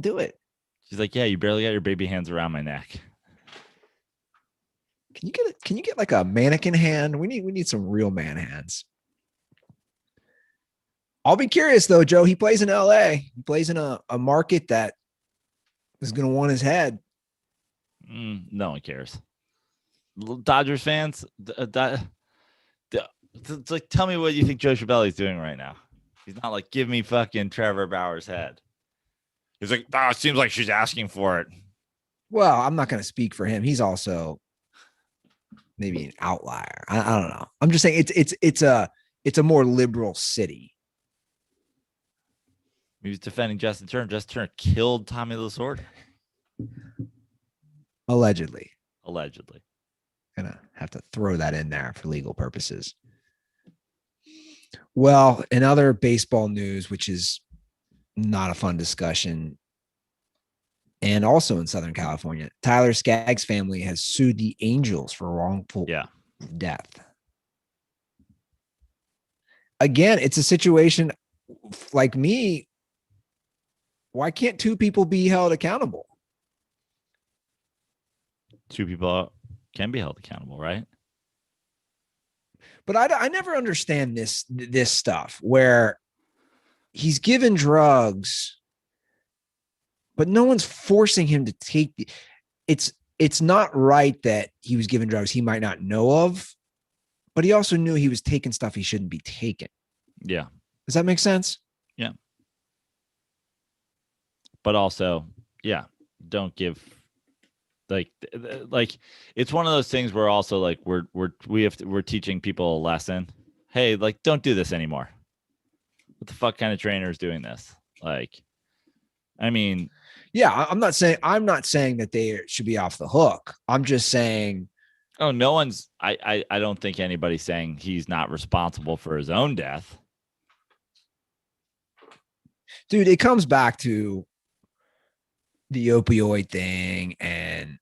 do it. She's like, yeah, you barely got your baby hands around my neck. Can you get like a mannequin hand? We need some real man hands. I'll be curious though, Joe. He plays in LA. He plays in a market that is gonna want his head. No one cares. Dodgers fans, it's like, tell me what you think Joe Schiavelli's doing right now. He's not like, give me fucking Trevor Bauer's head. He's like, it seems like she's asking for it. Well, I'm not going to speak for him. He's also maybe an outlier. I don't know. I'm just saying it's a more liberal city. He was defending Justin Turner. Justin Turner killed Tommy Lasorda. Allegedly. Allegedly. Gonna have to throw that in there for legal purposes. Well, in other baseball news, which is not a fun discussion, and also in Southern California, Tyler Skaggs' family has sued the Angels for wrongful death. Again, it's a situation like me. Why can't two people be held accountable? Two people can be held accountable, right? But I never understand this stuff where he's given drugs, but no one's forcing him to take it's not right that he was given drugs he might not know of, but he also knew he was taking stuff he shouldn't be taking. Yeah. Does that make sense? Yeah. But also, yeah, don't give like it's one of those things where also like we're teaching people a lesson. Hey, like, don't do this anymore. What the fuck kind of trainer is doing this? Like, I mean, yeah, I'm not saying that they should be off the hook. I'm just saying, oh, no one's I don't think anybody's saying he's not responsible for his own death. Dude, it comes back to the opioid thing and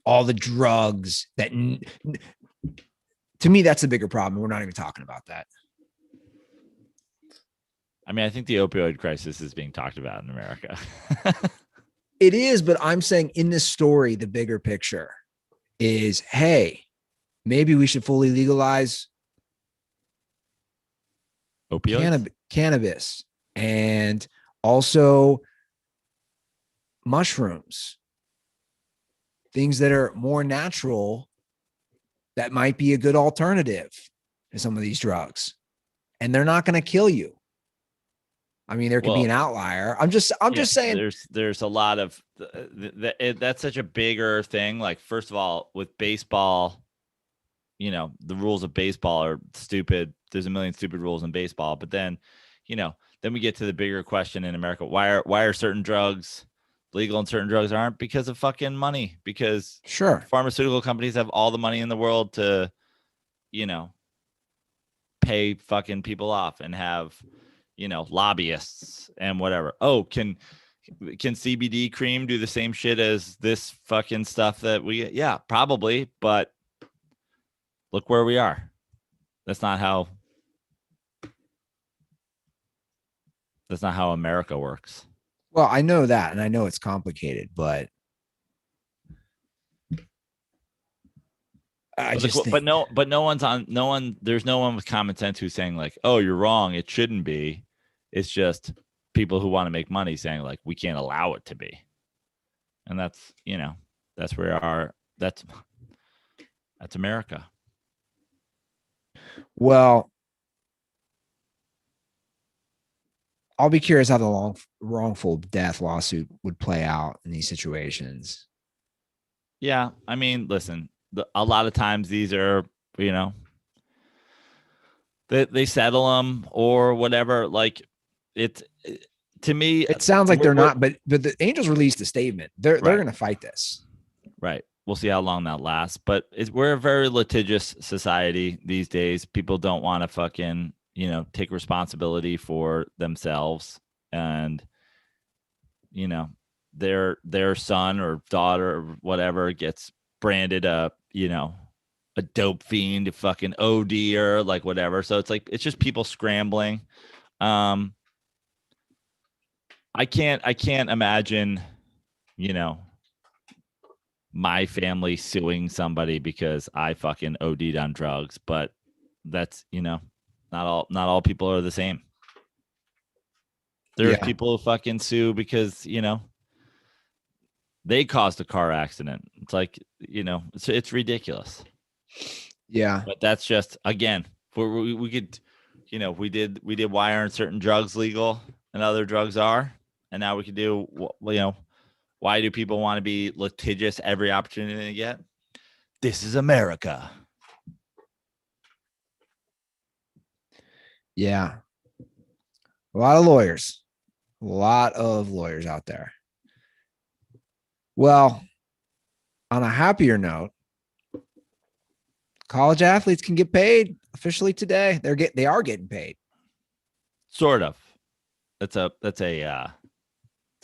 all the drugs that to me, that's a bigger problem. We're not even talking about that. I mean, I think the opioid crisis is being talked about in America. It is, but I'm saying in this story, the bigger picture is, hey, maybe we should fully legalize cannabis and also mushrooms, things that are more natural that might be a good alternative to some of these drugs. And they're not going to kill you. I mean, there could be an outlier. I'm just saying there's a lot of that's such a bigger thing. Like, first of all, with baseball, you know, the rules of baseball are stupid. There's a million stupid rules in baseball, but then, you know, then we get to the bigger question in America. Why are certain drugs legal and certain drugs aren't? Because of fucking money. Because pharmaceutical companies have all the money in the world to, you know, pay fucking people off and have, you know, lobbyists and whatever. Oh, can CBD cream do the same shit as this fucking stuff that we get? Yeah, probably, but look where we are. That's not how America works. Well, I know that, and I know it's complicated, but there's no one with common sense who's saying like, oh, you're wrong, it shouldn't be. It's just people who want to make money saying like, we can't allow it to be. And that's, you know, that's where that's America. Well, I'll be curious how the wrongful death lawsuit would play out in these situations. Yeah, I mean, listen, a lot of times these are, they settle them or whatever. Like it's to me, It sounds like they're not, but the Angels released a statement. They're right, going to fight this. right. We'll see how long that lasts. But we're a very litigious society these days. People don't want to fucking take responsibility for themselves, and their son or daughter or whatever gets branded a dope fiend, a fucking OD or like whatever. So it's just people scrambling. I can't imagine, my family suing somebody because I fucking OD'd on drugs, but that's, not all people are the same. There's people who fucking sue because, they caused a car accident. It's like, it's ridiculous. Yeah. But that's just, again, we could, we did why aren't certain drugs legal and other drugs are, and now we could do, why do people want to be litigious every opportunity they get? This is America. Yeah. A lot of lawyers out there. Well, on a happier note, college athletes can get paid officially today. They are getting paid. Sort of. That's a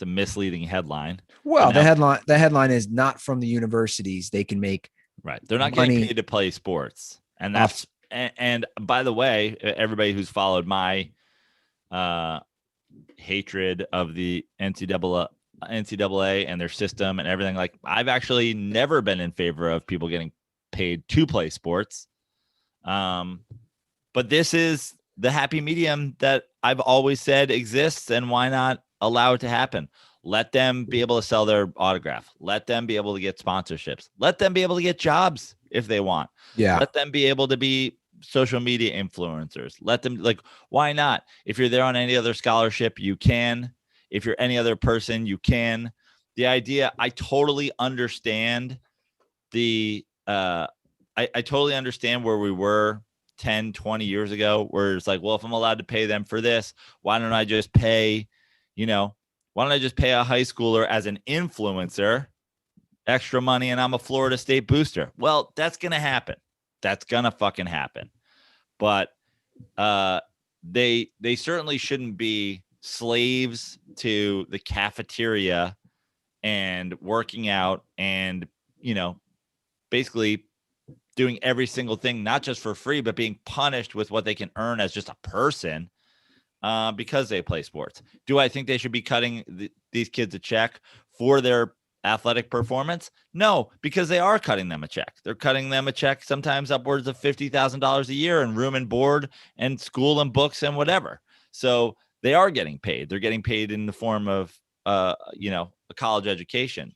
misleading headline. Well, the headline is not from the universities. They can make right. They're not getting paid to play sports, and that's and by the way, everybody who's followed my hatred of the NCAA and their system and everything, like I've actually never been in favor of people getting paid to play sports. But this is the happy medium that I've always said exists, and why not allow it to happen? Let them be able to sell their autograph. Let them be able to get sponsorships. Let them be able to get jobs if they want. Yeah. Let them be able to be social media influencers. Let them, like, why not? If you're there on any other scholarship, you can. If you're any other person, you can. The idea, I totally understand I totally understand where we were 10, 20 years ago, where it's like, well, if I'm allowed to pay them for this, why don't I just pay, why don't I just pay a high schooler as an influencer extra money and I'm a Florida State booster? Well, that's going to happen. That's going to fucking happen. But they certainly shouldn't be slaves to the cafeteria and working out and, basically doing every single thing, not just for free, but being punished with what they can earn as just a person because they play sports. Do I think they should be cutting these kids a check for their athletic performance? No, because they are cutting them a check. They're cutting them a check sometimes upwards of $50,000 a year in room and board and school and books and whatever. So they are getting paid. They're getting paid in the form of, a college education.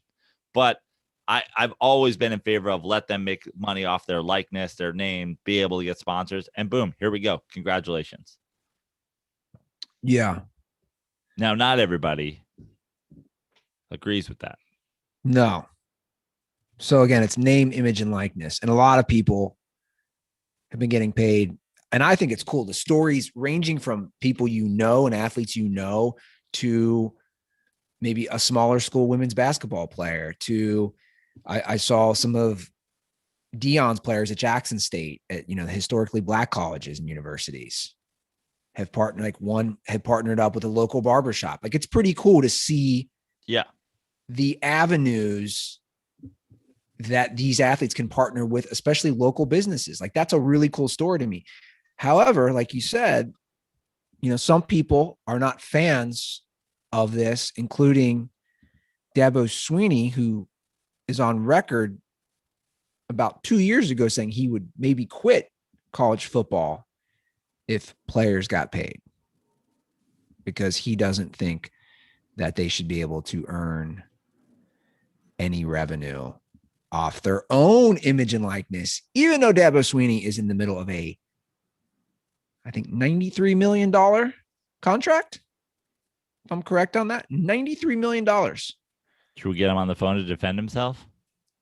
But I've always been in favor of let them make money off their likeness, their name, be able to get sponsors, and boom, here we go. Congratulations. Yeah. Now, not everybody agrees with that. No. So again, it's name, image, and likeness. And a lot of people have been getting paid. And I think it's cool. The stories ranging from people and athletes to maybe a smaller school women's basketball player to I saw some of Dion's players at Jackson State at, the historically Black colleges and universities have partnered, like one had partnered up with a local barbershop. Like, it's pretty cool to see the avenues that these athletes can partner with, especially local businesses. Like, that's a really cool story to me. However, like you said, some people are not fans of this, including Dabo Swinney, who is on record about 2 years ago saying he would maybe quit college football if players got paid, because he doesn't think that they should be able to earn any revenue off their own image and likeness, even though Dabo Swinney is in the middle of I think $93 million contract. if I'm correct on that, $93 million. Should we get him on the phone to defend himself?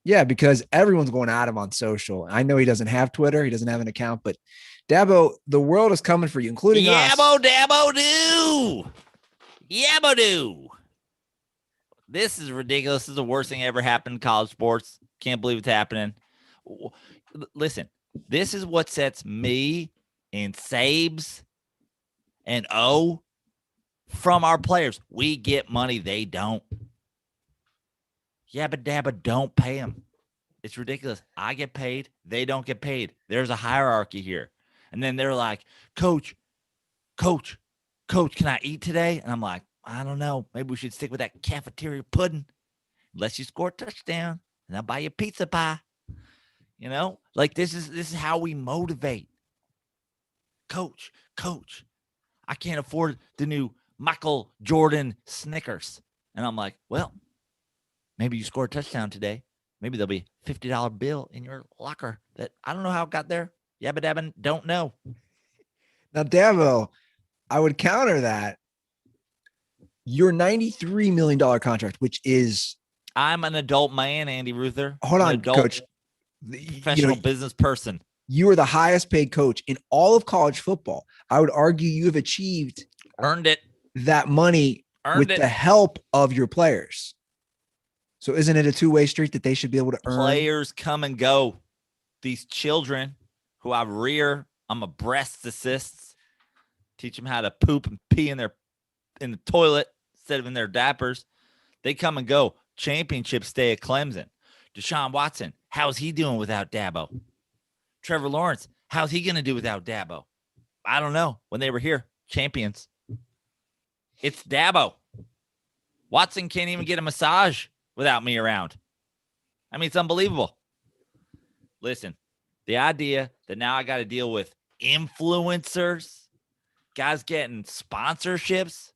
Yeah, because everyone's going at him on social. I know he doesn't have Twitter. He doesn't have an account, but Dabo, the world is coming for you, including us. Dabo, do. Yabbo, do. This is ridiculous. This is the worst thing ever happened in college sports. Can't believe it's happening. Listen, this is what sets me and Sabes and O from our players. We get money. They don't. Yabba dabba, don't pay them. It's ridiculous. I get paid. They don't get paid. There's a hierarchy here. And then they're like, coach, can I eat today? And I'm like, I don't know. Maybe we should stick with that cafeteria pudding. Unless you score a touchdown, and I'll buy you pizza pie. You know, like this is how we motivate. Coach, I can't afford the new Michael Jordan Snickers. And I'm like, well, maybe you score a touchdown today. Maybe there'll be a $50 bill in your locker that I don't know how it got there. Yabba dabba, don't know. Now, Dabo, I would counter that. Your $93 million contract, which is. I'm an adult man, Andy Ruther. Hold on, coach. Professional business person. You are the highest paid coach in all of college football. I would argue you have achieved. Earned it. That money with the help of your players. So isn't it a two-way street that they should be able to earn? Players come and go. These children who I rear, I'm a breast assist. Teach them how to poop and pee in the toilet instead of in their dappers. They come and go. Championship stay at Clemson. Deshaun Watson, how's he doing without Dabo? Trevor Lawrence, how's he going to do without Dabo? I don't know. When they were here, champions. It's Dabo. Watson can't even get a massage without me around. I mean, it's unbelievable. Listen, the idea that now I got to deal with influencers, guys getting sponsorships.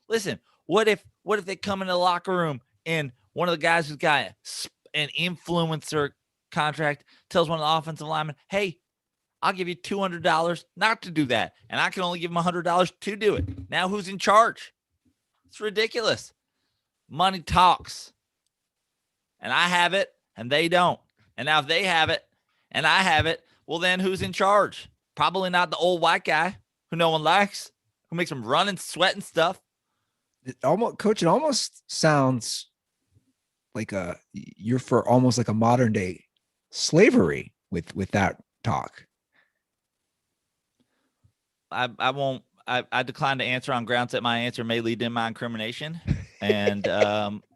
Listen, what if they come in the locker room and one of the guys who's got an influencer contract tells one of the offensive linemen, hey, I'll give you $200 not to do that. And I can only give him $100 to do it. Now who's in charge? It's ridiculous. Money talks. And I have it and they don't. And now if they have it and I have it, well, then who's in charge? Probably not the old white guy who no one likes, who makes them run and sweat and stuff. It almost sounds like you're for almost like a modern day slavery with that talk. I won't. I decline to answer on grounds that my answer may lead to my incrimination. And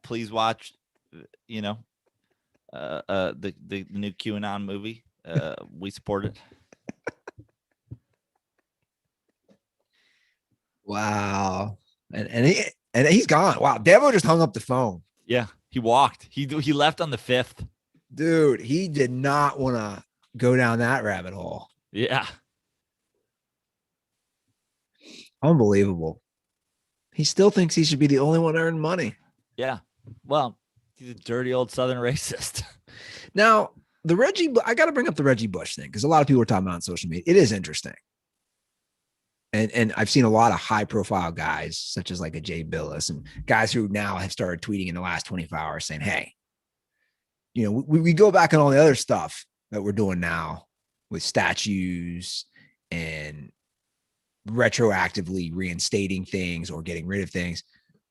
please watch, the new QAnon movie. We support it. Wow. And he's gone. Wow. Dabo just hung up the phone. Yeah, he walked. He left on the 5th. Dude, he did not want to go down that rabbit hole. Yeah. Unbelievable. He still thinks he should be the only one earning money. Yeah. Well, he's a dirty old Southern racist. Now, I got to bring up the Reggie Bush thing because a lot of people are talking about it on social media. It is interesting. And I've seen a lot of high profile guys, such as like a Jay Billis and guys who now have started tweeting in the last 24 hours saying, hey, we go back on all the other stuff that we're doing now with statues and retroactively reinstating things or getting rid of things.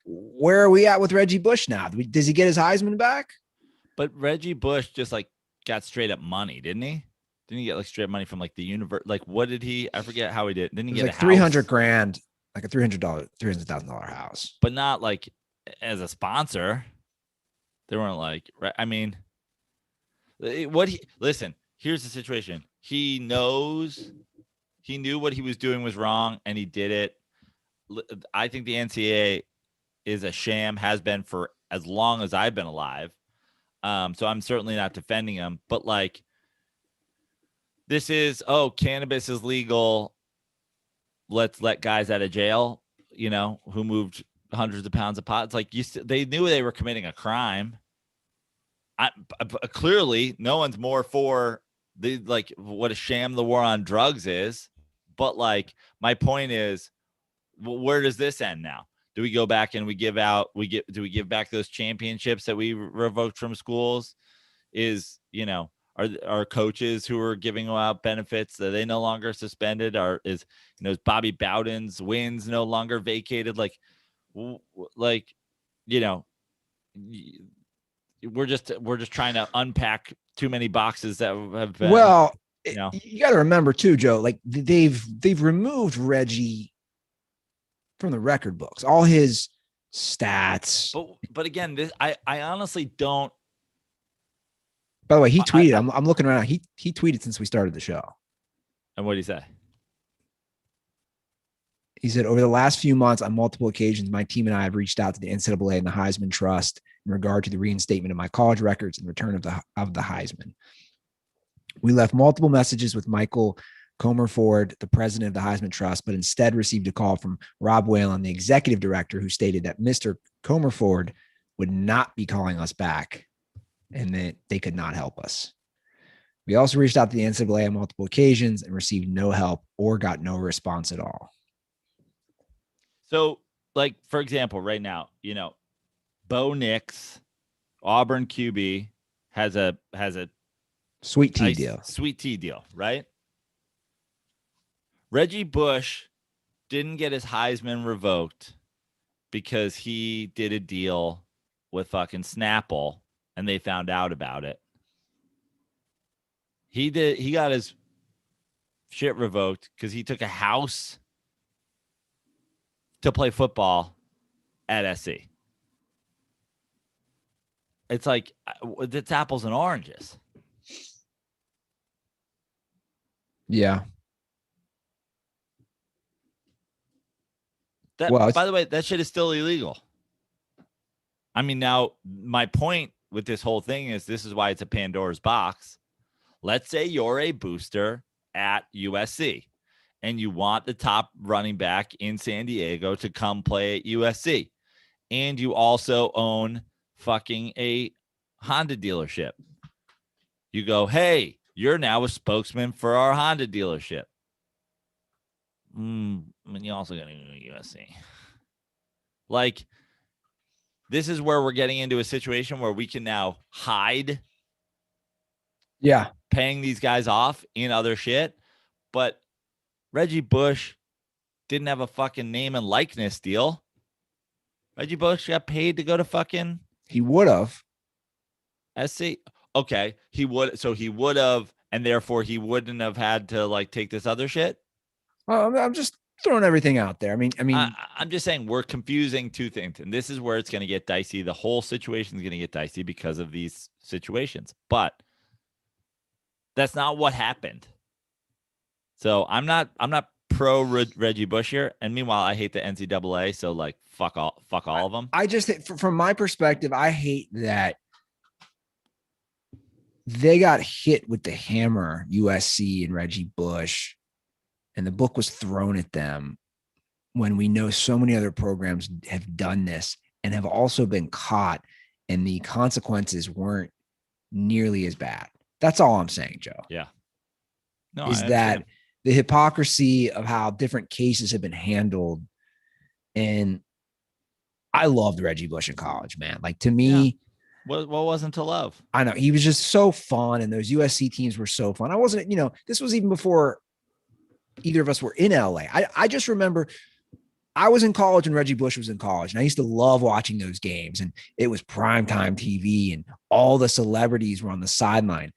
Where are we at with Reggie Bush now? Does he get his Heisman back? But Reggie Bush just got straight up money, didn't he? Didn't he get straight money from the universe? What did he? I forget how he did. Didn't he get like $300,000, like a $300,000 house, but not as a sponsor. They weren't I mean, listen, here's the situation. He knew what he was doing was wrong and he did it. I think the NCAA is a sham, has been for as long as I've been alive. So I'm certainly not defending him, but this is, cannabis is legal. Let's let guys out of jail, who moved hundreds of pounds of pot. It's they knew they were committing a crime. Clearly, no one's more for what a sham the war on drugs is. But my point is, where does this end now? Do we go back and do we give back those championships that we revoked from schools? Is, are coaches who are giving out benefits, are they no longer suspended? Is Bobby Bowden's wins no longer vacated? Like, we're just trying to unpack too many boxes that have been. Well, you got to remember too, Joe. Like they've removed Reggie from the record books, all his stats. But again, I honestly don't. By the way, he tweeted. I'm looking around. He tweeted since we started the show. And what did he say? He said, over the last few months, on multiple occasions, my team and I have reached out to the NCAA and the Heisman Trust in regard to the reinstatement of my college records and return of the Heisman. We left multiple messages with Michael Comerford, the president of the Heisman Trust, but instead received a call from Rob Whalen, the executive director, who stated that Mr. Comerford would not be calling us back and that they could not help us. We also reached out to the NCAA on multiple occasions and received no help or got no response at all. So, like, for example, right now, Bo Nix, Auburn QB, has a sweet tea deal, right? Reggie Bush didn't get his Heisman revoked because he did a deal with fucking Snapple and they found out about it. He got his shit revoked because he took a house to play football at SC. It's like, it's apples and oranges. Yeah. By the way, that shit is still illegal. I mean, now my point with this whole thing is this is why it's a Pandora's box. Let's say you're a booster at USC and you want the top running back in San Diego to come play at USC. And you also own fucking a Honda dealership. You go, hey, you're now a spokesman for our Honda dealership. I mean, you also got to go to USC. Like, this is where we're getting into a situation where we can now hide. Yeah. Paying these guys off in other shit. But Reggie Bush didn't have a fucking name and likeness deal. Reggie Bush got paid to go to fucking. He would have. SC. Okay. He would. So he would have. And therefore he wouldn't have had to like take this other shit. Well, I'm just throwing everything out there. I mean, I'm just saying we're confusing two things, and this is where it's going to get dicey. The whole situation is going to get dicey because of these situations, but that's not what happened. So I'm not pro Reggie Bush here. And meanwhile, I hate the NCAA. So like, fuck all of them. I just, from my perspective, I hate that they got hit with the hammer, USC and Reggie Bush, and the book was thrown at them when we know so many other programs have done this and have also been caught, and the consequences weren't nearly as bad. That's all I'm saying, Joe. Yeah. No, is that the hypocrisy of how different cases have been handled. And I loved Reggie Bush in college, man. Like, to me, what wasn't to love? I know he was just so fun, and those USC teams were so fun. I wasn't, this was even before either of us were in LA. I just remember I was in college and Reggie Bush was in college, and I used to love watching those games, and it was primetime TV and all the celebrities were on the sideline.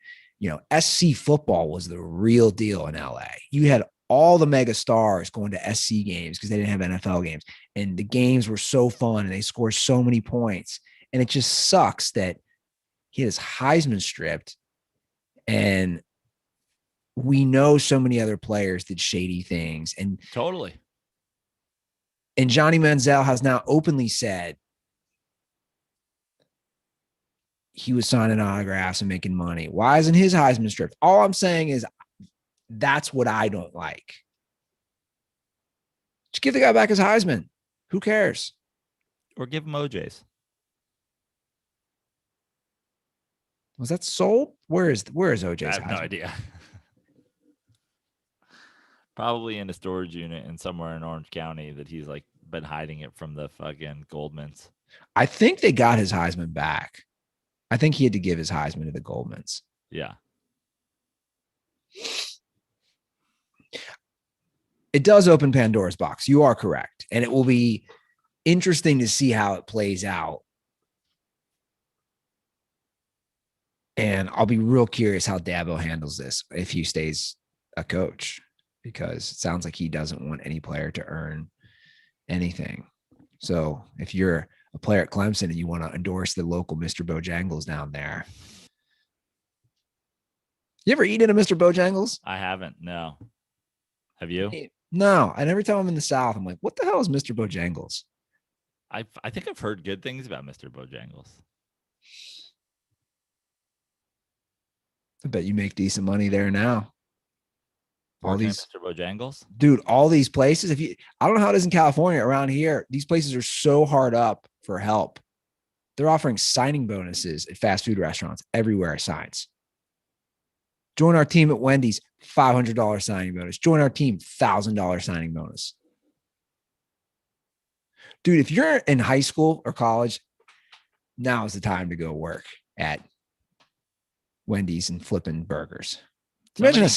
SC football was the real deal in LA. You had all the mega stars going to SC games because they didn't have NFL games, and the games were so fun and they scored so many points. And it just sucks that he had his Heisman stripped, and we know so many other players did shady things. And totally. And Johnny Manziel has now openly said he was signing autographs and making money. Why isn't his Heisman stripped? All I'm saying is that's what I don't like. Just give the guy back his Heisman. Who cares? Or give him OJ's. Was that sold? Where is OJ's? I have no idea. Probably in a storage unit in somewhere in Orange County that he's like been hiding it from the fucking Goldmans. I think they got his Heisman back. I think he had to give his Heisman to the Goldmans. Yeah. It does open Pandora's box. You are correct. And it will be interesting to see how it plays out. And I'll be real curious how Dabo handles this if he stays a coach, because it sounds like he doesn't want any player to earn anything. So if you're a player at Clemson and you want to endorse the local Mr. Bojangles down there. You ever eaten a Mr. Bojangles? I haven't. No. Have you? No. And every time I'm in the South, I'm like, what the hell is Mr. Bojangles? I think I've heard good things about Mr. Bojangles. I bet you make decent money there now. All these Mr. Bojangles, dude, all these places. I don't know how it is in California. Around here, these places are so hard up for help. They're offering signing bonuses at fast food restaurants everywhere. Signs. Join our team at Wendy's, $500 signing bonus. Join our team, $1,000 signing bonus. Dude, if you're in high school or college, now is the time to go work at Wendy's and flipping burgers. Imagine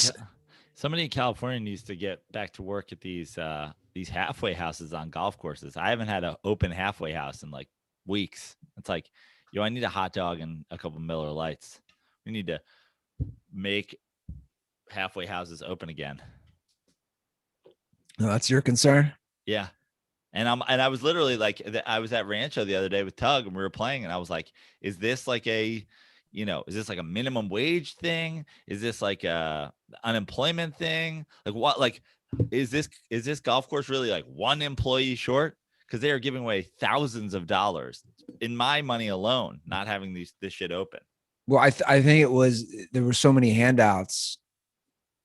somebody in California needs to get back to work at these halfway houses on golf courses. I haven't had an open halfway house in like weeks. It's like, I need a hot dog and a couple Miller Lights. We need to make halfway houses open again. No, that's your concern? Yeah. And I was literally like, I was at Rancho the other day with Tug and we were playing and I was like, is this like a minimum wage thing? Is this like a unemployment thing? Like what, like, is this golf course really like one employee short? Because they are giving away thousands of dollars in my money alone, not having this shit open. Well, I think there were so many handouts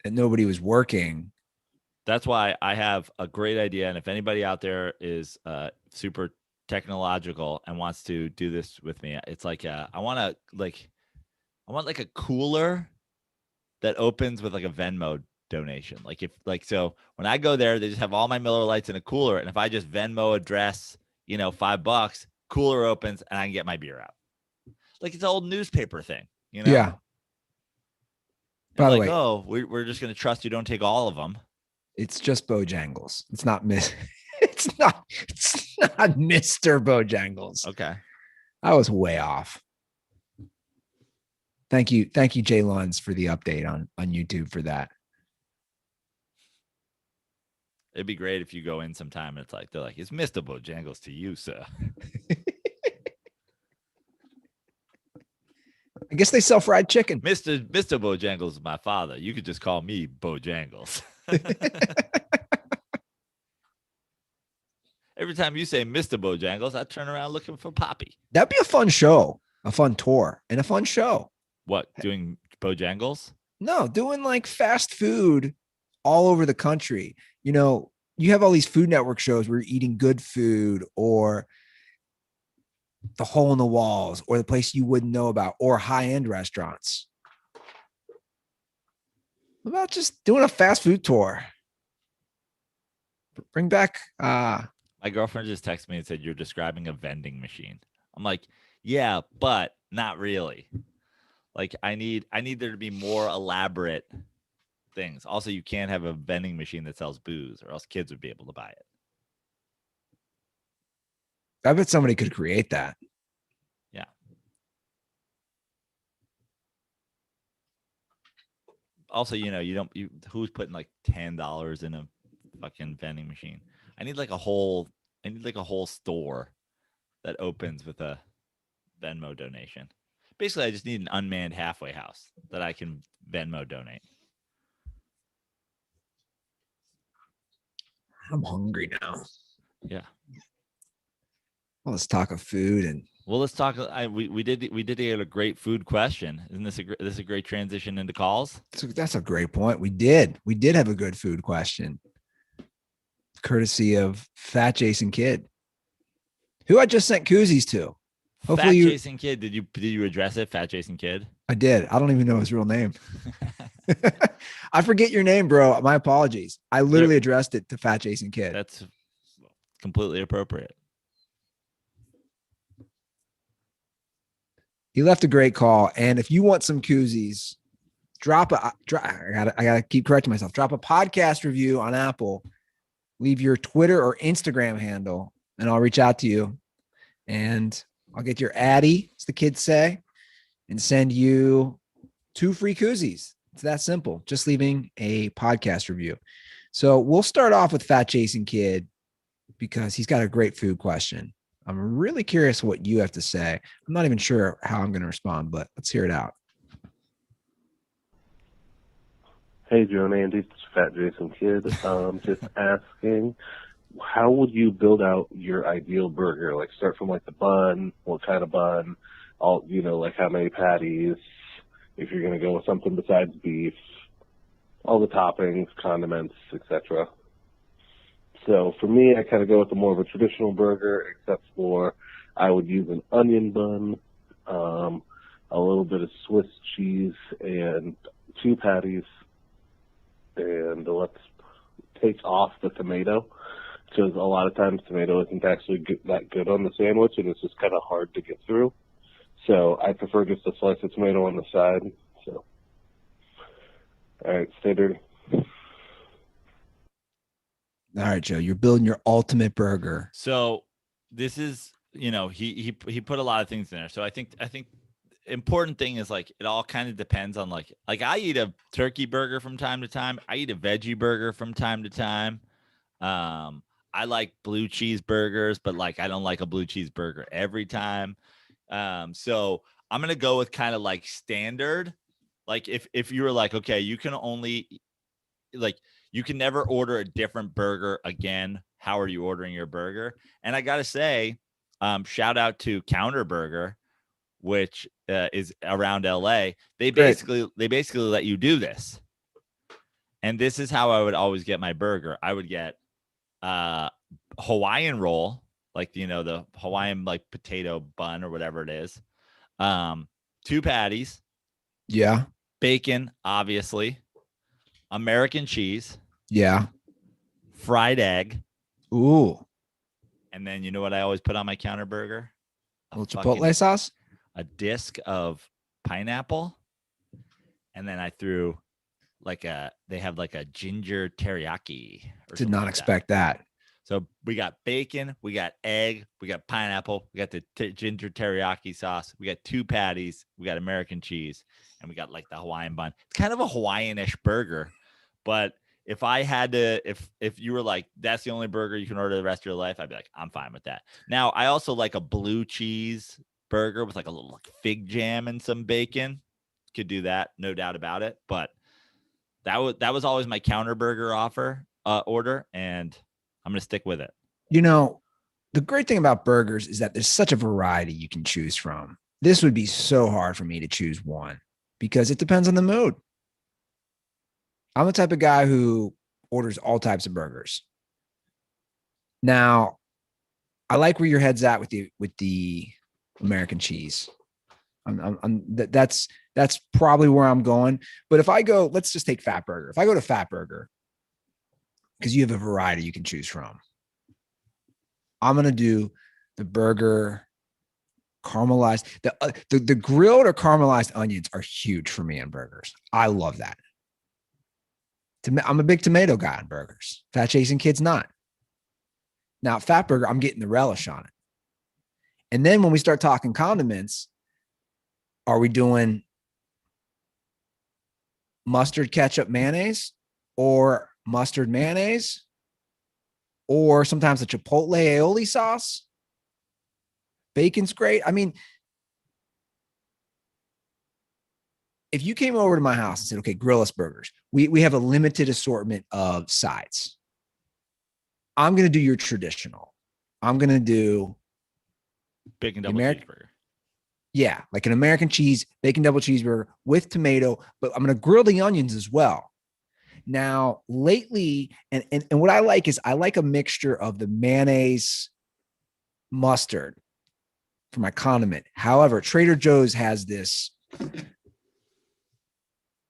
and nobody was working. That's why I have a great idea. And if anybody out there is super technological and wants to do this with me, it's like I want like a cooler that opens with like a Venmo donation. So when I go there, they just have all my Miller Lights in a cooler. And if I just Venmo address, $5, cooler opens and I can get my beer out. Like it's an old newspaper thing, Yeah. By the way, we're just going to trust you don't take all of them. It's just Bojangles. It's not it's not Mr. Bojangles. Okay. I was way off. Thank you, Jay Luns, for the update on YouTube for that. It'd be great if you go in sometime and they're like, it's Mr. Bojangles to you, sir. I guess they sell fried chicken. Mr. Bojangles is my father. You could just call me Bojangles. Every time you say Mr. Bojangles, I turn around looking for Poppy. That'd be a fun show, a fun tour, and a fun show. What, doing Bojangles? No, doing like fast food all over the country. You have all these Food Network shows where you're eating good food, or the hole in the walls, or the place you wouldn't know about, or high-end restaurants. What about just doing a fast food tour? Bring back my girlfriend just texted me and said, you're describing a vending machine. I'm like, yeah, but not really. Like I need there to be more elaborate things. Also, you can't have a vending machine that sells booze or else kids would be able to buy it. I bet somebody could create that. Yeah. Also, who's putting like $10 in a fucking vending machine? I need like a whole store that opens with a Venmo donation. Basically, I just need an unmanned halfway house that I can Venmo donate. I'm hungry now. Yeah. Well, let's talk of food and. Well, let's talk. We did get a great food question. Isn't this a great transition into calls? That's a great point. We did have a good food question, courtesy of Fat Jason Kidd, who I just sent koozies to. Hopefully, Jason Kidd. Did you address it, Fat Jason Kidd? I did. I don't even know his real name. I forget your name, bro. My apologies. I literally addressed it to Fat Jason Kidd. That's completely appropriate. He left a great call. And if you want some koozies, I gotta keep correcting myself. Drop a podcast review on Apple. Leave your Twitter or Instagram handle, and I'll reach out to you. And I'll get your Addy, as the kids say, and send you 2 free koozies. It's that simple. Just leaving a podcast review. So we'll start off with Fat Jason Kidd because he's got a great food question. I'm really curious what you have to say. I'm not even sure how I'm going to respond, but let's hear it out. Hey, Joe and Andy, it's Fat Jason Kidd. Just asking, how would you build out your ideal burger? Like, start from, like, the bun, what kind of bun, like, how many patties, if you're going to go with something besides beef, all the toppings, condiments, etc. So, for me, I kind of go with the more of a traditional burger, except for I would use an onion bun, a little bit of Swiss cheese, and 2 patties. And let's take off the tomato, because a lot of times tomato isn't actually that good on the sandwich, and it's just kind of hard to get through. So I prefer just a slice of tomato on the side. So, all right, stay dirty. All right, Joe, you're building your ultimate burger. So this is, he put a lot of things in there. So I think important thing is, like, it all kind of depends on, like I eat a turkey burger from time to time. I eat a veggie burger from time to time. I like blue cheese burgers, but, like, I don't like a blue cheese burger every time. So I'm going to go with kind of like standard. Like, if you were like, okay, you can only, like, you can never order a different burger again. How are you ordering your burger? And I got to say, shout out to Counter Burger, which is around LA. They basically let you do this. And this is how I would always get my burger. I would get Hawaiian roll, like, the Hawaiian, like, potato bun or whatever it is. 2 patties. Yeah. Bacon, obviously. American cheese. Yeah. Fried egg. Ooh. And then, you know what I always put on my counter burger? A little chipotle sauce? A disc of pineapple. And then I threw they have like a ginger teriyaki. Did not expect that. So we got bacon, we got egg, we got pineapple, we got the ginger teriyaki sauce, we got 2 patties, we got American cheese, and we got, like, the Hawaiian bun. It's kind of a Hawaiian-ish burger, but if I had to, if you were like, that's the only burger you can order the rest of your life, I'd be like, I'm fine with that. Now, I also like a blue cheese burger with, like, a little, like, fig jam and some bacon. Could do that, no doubt about it. But that was always my counter burger order, and I'm going to stick with it. The great thing about burgers is that there's such a variety you can choose from. This would be so hard for me to choose one because it depends on the mood. I'm the type of guy who orders all types of burgers. Now, I like where your head's at with the American cheese. That's probably where I'm going. But if I go, let's just take Fat Burger. If I go to Fat Burger, because you have a variety you can choose from, I'm going to do the burger caramelized. The grilled or caramelized onions are huge for me in burgers. I love that. I'm a big tomato guy on burgers. Fat Jason Kidd's not. Now, Fat Burger, I'm getting the relish on it. And then when we start talking condiments, are we doing mustard, ketchup, mayonnaise, or mustard, mayonnaise, or sometimes a chipotle aioli sauce? Bacon's great. I mean, if you came over to my house and said, okay, grill us burgers, we have a limited assortment of sides. I'm going to do your traditional. I'm going to do bacon double cheeseburger. Yeah, like an American cheese, bacon double cheeseburger with tomato, but I'm going to grill the onions as well. Now, lately, and what I like is I like a mixture of the mayonnaise, mustard for my condiment. However, Trader Joe's has this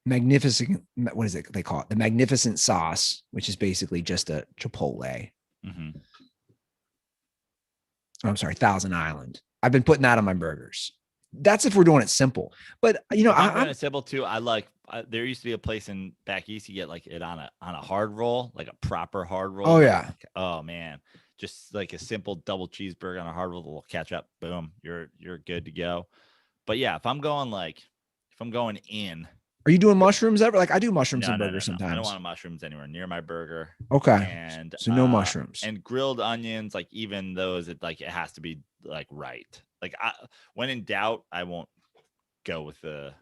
magnificent, what is it they call it? The magnificent sauce, which is basically just a chipotle. Mm-hmm. I'm sorry, Thousand Island. I've been putting that on my burgers. That's if we're doing it simple. But I'm doing it simple too. I like. There used to be a place in back east you get like it on a hard roll, like a proper hard roll. Oh yeah. Oh man, just like a simple double cheeseburger on a hard roll, a little ketchup. Boom, you're good to go. But yeah, if I'm going in. Are you doing mushrooms ever? Like I do mushrooms in burgers sometimes. I don't want mushrooms anywhere near my burger. Okay. And so no mushrooms. And grilled onions, like even those, it has to be like right. Like when in doubt, I won't go with the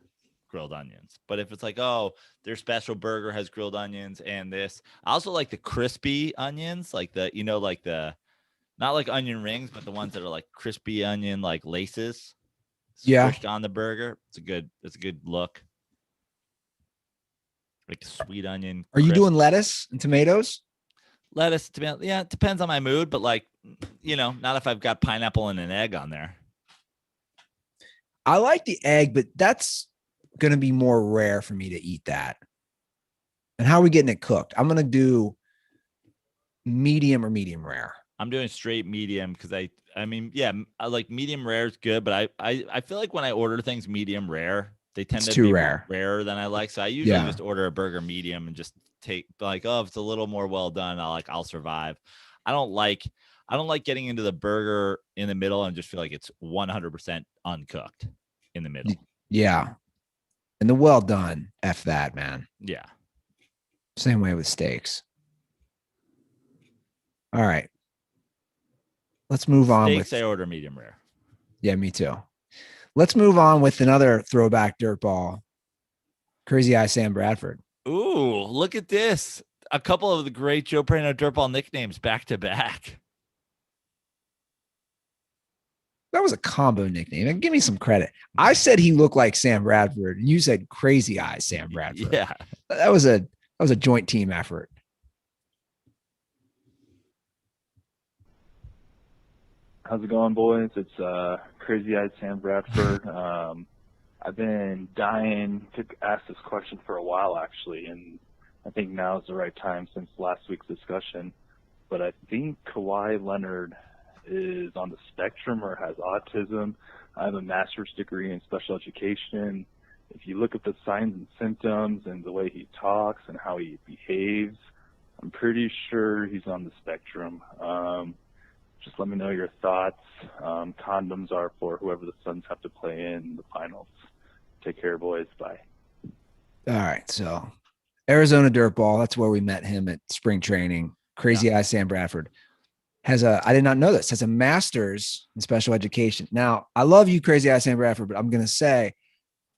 grilled onions. But if it's like, oh, their special burger has grilled onions and this, I also like the crispy onions, like not like onion rings, but the ones that are like crispy onion, like laces. Squished on the burger. It's a good look. Like sweet onion. Are you doing lettuce and tomatoes? Lettuce, yeah, it depends on my mood, but like, not if I've got pineapple and an egg on there. I like the egg, but that's going to be more rare for me to eat that. And how are we getting it cooked? I'm going to do medium or medium rare. I'm doing straight medium because I mean, yeah, I like medium rare is good, but I feel like when I order things medium rare, they tend to be rarer than I like. So I usually just order a burger medium and just take like, oh, if it's a little more well done, I'll survive. I don't like getting into the burger in the middle and just feel like it's 100% uncooked in the middle. Yeah. And the well done, F that, man. Yeah. Same way with steaks. All right. Let's move on. Steaks, I order medium rare. Yeah, me too. Let's move on with another throwback dirtball. Crazy Eye Sam Bradford. Ooh, look at this. A couple of the great Joe Prano dirtball nicknames back to back. That was a combo nickname. And give me some credit. I said he looked like Sam Bradford, and you said Crazy Eye Sam Bradford. Yeah. That was a joint team effort. How's it going, boys? It's Crazy Eyed Sam Bradford. I've been dying to ask this question for a while, actually, and I think now is the right time since last week's discussion. But I think Kawhi Leonard is on the spectrum or has autism. I have a master's degree in special education. If you look at the signs and symptoms and the way he talks and how he behaves, I'm pretty sure he's on the spectrum. Just let me know your thoughts. Condoms are for whoever the Suns have to play in the finals. Take care, boys. Bye. All right. So Arizona Dirtball, that's where we met him at spring training. Crazy Eye Sam Bradford I did not know this, has a master's in special education. Now, I love you, Crazy Eye Sam Bradford, but I'm going to say,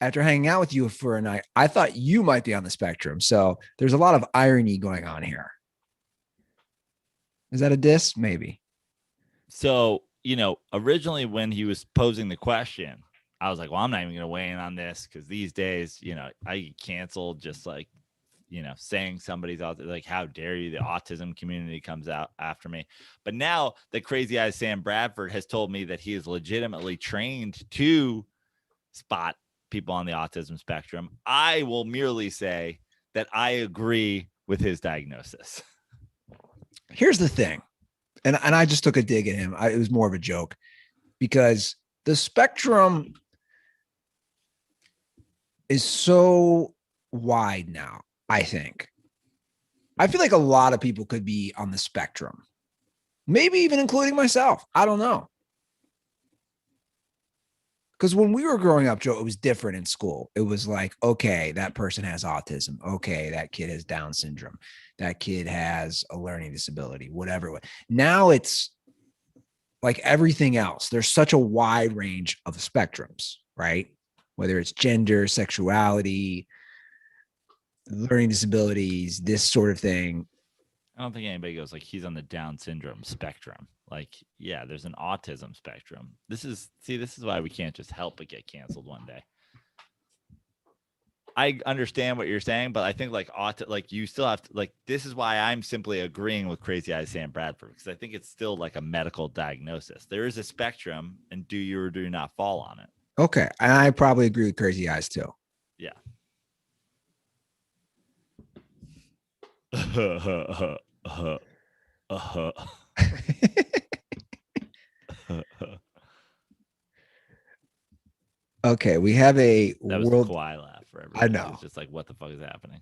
after hanging out with you for a night, I thought you might be on the spectrum. So there's a lot of irony going on here. Is that a diss? Maybe. So, originally when he was posing the question, I was like, well, I'm not even going to weigh in on this because these days, I get canceled just like, saying somebody's out there, like, how dare you? The autism community comes out after me. But now the Crazy Eye Sam Bradford has told me that he is legitimately trained to spot people on the autism spectrum. I will merely say that I agree with his diagnosis. Here's the thing. And I just took a dig at him. It was more of a joke because the spectrum is so wide now, I think. I feel like a lot of people could be on the spectrum, maybe even including myself. I don't know. Because when we were growing up, Joe, it was different in school. It was like, okay, that person has autism. Okay, that kid has Down syndrome. That kid has a learning disability, whatever. Now it's like everything else. There's such a wide range of spectrums, right? Whether it's gender, sexuality, learning disabilities, this sort of thing. I don't think anybody goes like he's on the Down syndrome spectrum. Like, yeah, there's an autism spectrum. This is why we can't just help but get canceled one day. I understand what you're saying, but I think like you still have to, like, this is why I'm simply agreeing with Crazy Eye Sam Bradford, because I think it's still like a medical diagnosis. There is a spectrum, and do you or do you not fall on it? Okay. And I probably agree with Crazy Eyes too. Yeah. Okay, we have a That was world. the Kawhi laugh for everybody. I know. It's just like, what the fuck is happening?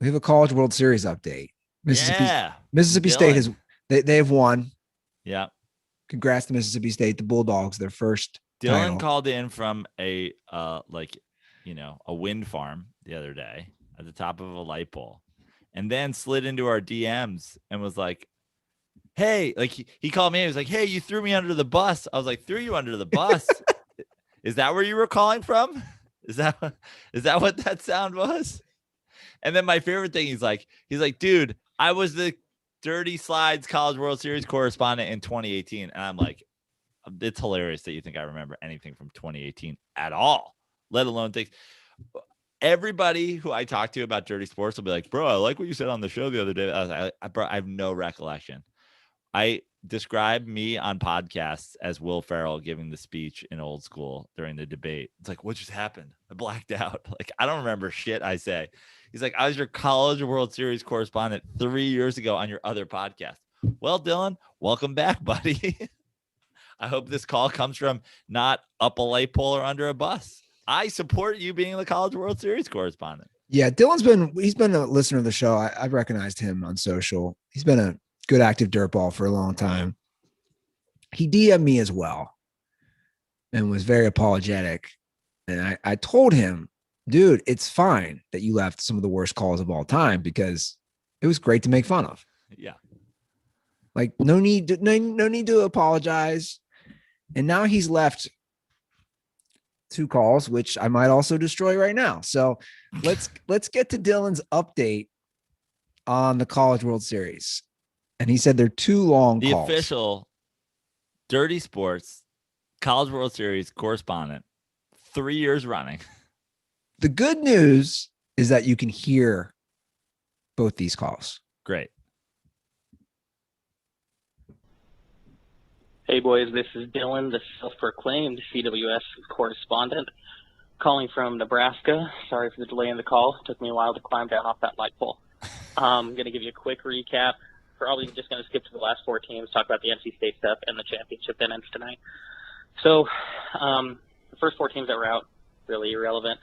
We have a College World Series update. Mississippi State has they have won. Yeah. Congrats to Mississippi State, the Bulldogs, their first Dylan title. called in from a a wind farm the other day at the top of a light pole, and then slid into our DMs and was like, "Hey," like he called me. He was like, "Hey, you threw me under the bus." I was like, "Threw you under the bus? Is that where you were calling from? Is that what that sound was?" And then my favorite thing, he's like, "Dude, I was the Dirty Slides College World Series correspondent in 2018," and I'm like, it's hilarious that you think I remember anything from 2018 at all, let alone things. Everybody who I talk to about dirty sports will be like, "Bro, I like what you said on the show the other day." I was like, "Bro, I have no recollection." I describe me on podcasts as Will Ferrell giving the speech in Old School during the debate. It's like, what just happened? I blacked out. Like, I don't remember shit I say. He's like, "I was your College World Series correspondent 3 years ago on your other podcast." Well, Dylan, welcome back, buddy. I hope this call comes from not up a light pole or under a bus. I support you being the College World Series correspondent. Yeah, he's been a listener of the show. I've recognized him on social. He's been a good active dirtball for a long time. He DM'd me as well and was very apologetic. And I told him, dude, it's fine that you left some of the worst calls of all time because it was great to make fun of. Yeah. Like no need to apologize. And now he's left 2 calls, which I might also destroy right now. So let's get to Dylan's update on the College World Series. And he said they're 2 long calls. The official Dirty Sports College World Series correspondent, 3 years running. The good news is that you can hear both these calls. Great. Hey, boys, this is Dylan, the self-proclaimed CWS correspondent, calling from Nebraska. Sorry for the delay in the call. It took me a while to climb down off that light pole. I'm going to give you a quick recap. Probably just going to skip to the last 4 teams, talk about the NC State stuff and the championship that ends tonight. So the first 4 teams that were out, really irrelevant.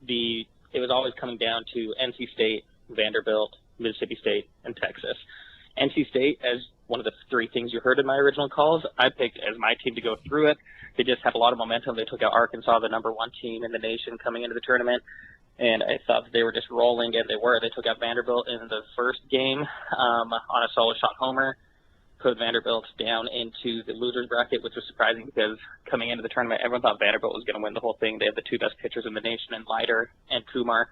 It was always coming down to NC State, Vanderbilt, Mississippi State, and Texas. NC State, as one of the 3 things you heard in my original calls, I picked as my team to go through it. They just had a lot of momentum. They took out Arkansas, the number 1 team in the nation coming into the tournament, and I thought that they were just rolling, and they were. They took out Vanderbilt in the first game on a solo shot homer, put Vanderbilt down into the losers bracket, which was surprising because coming into the tournament, everyone thought Vanderbilt was going to win the whole thing. They had the 2 best pitchers in the nation in Leiter and Kumar.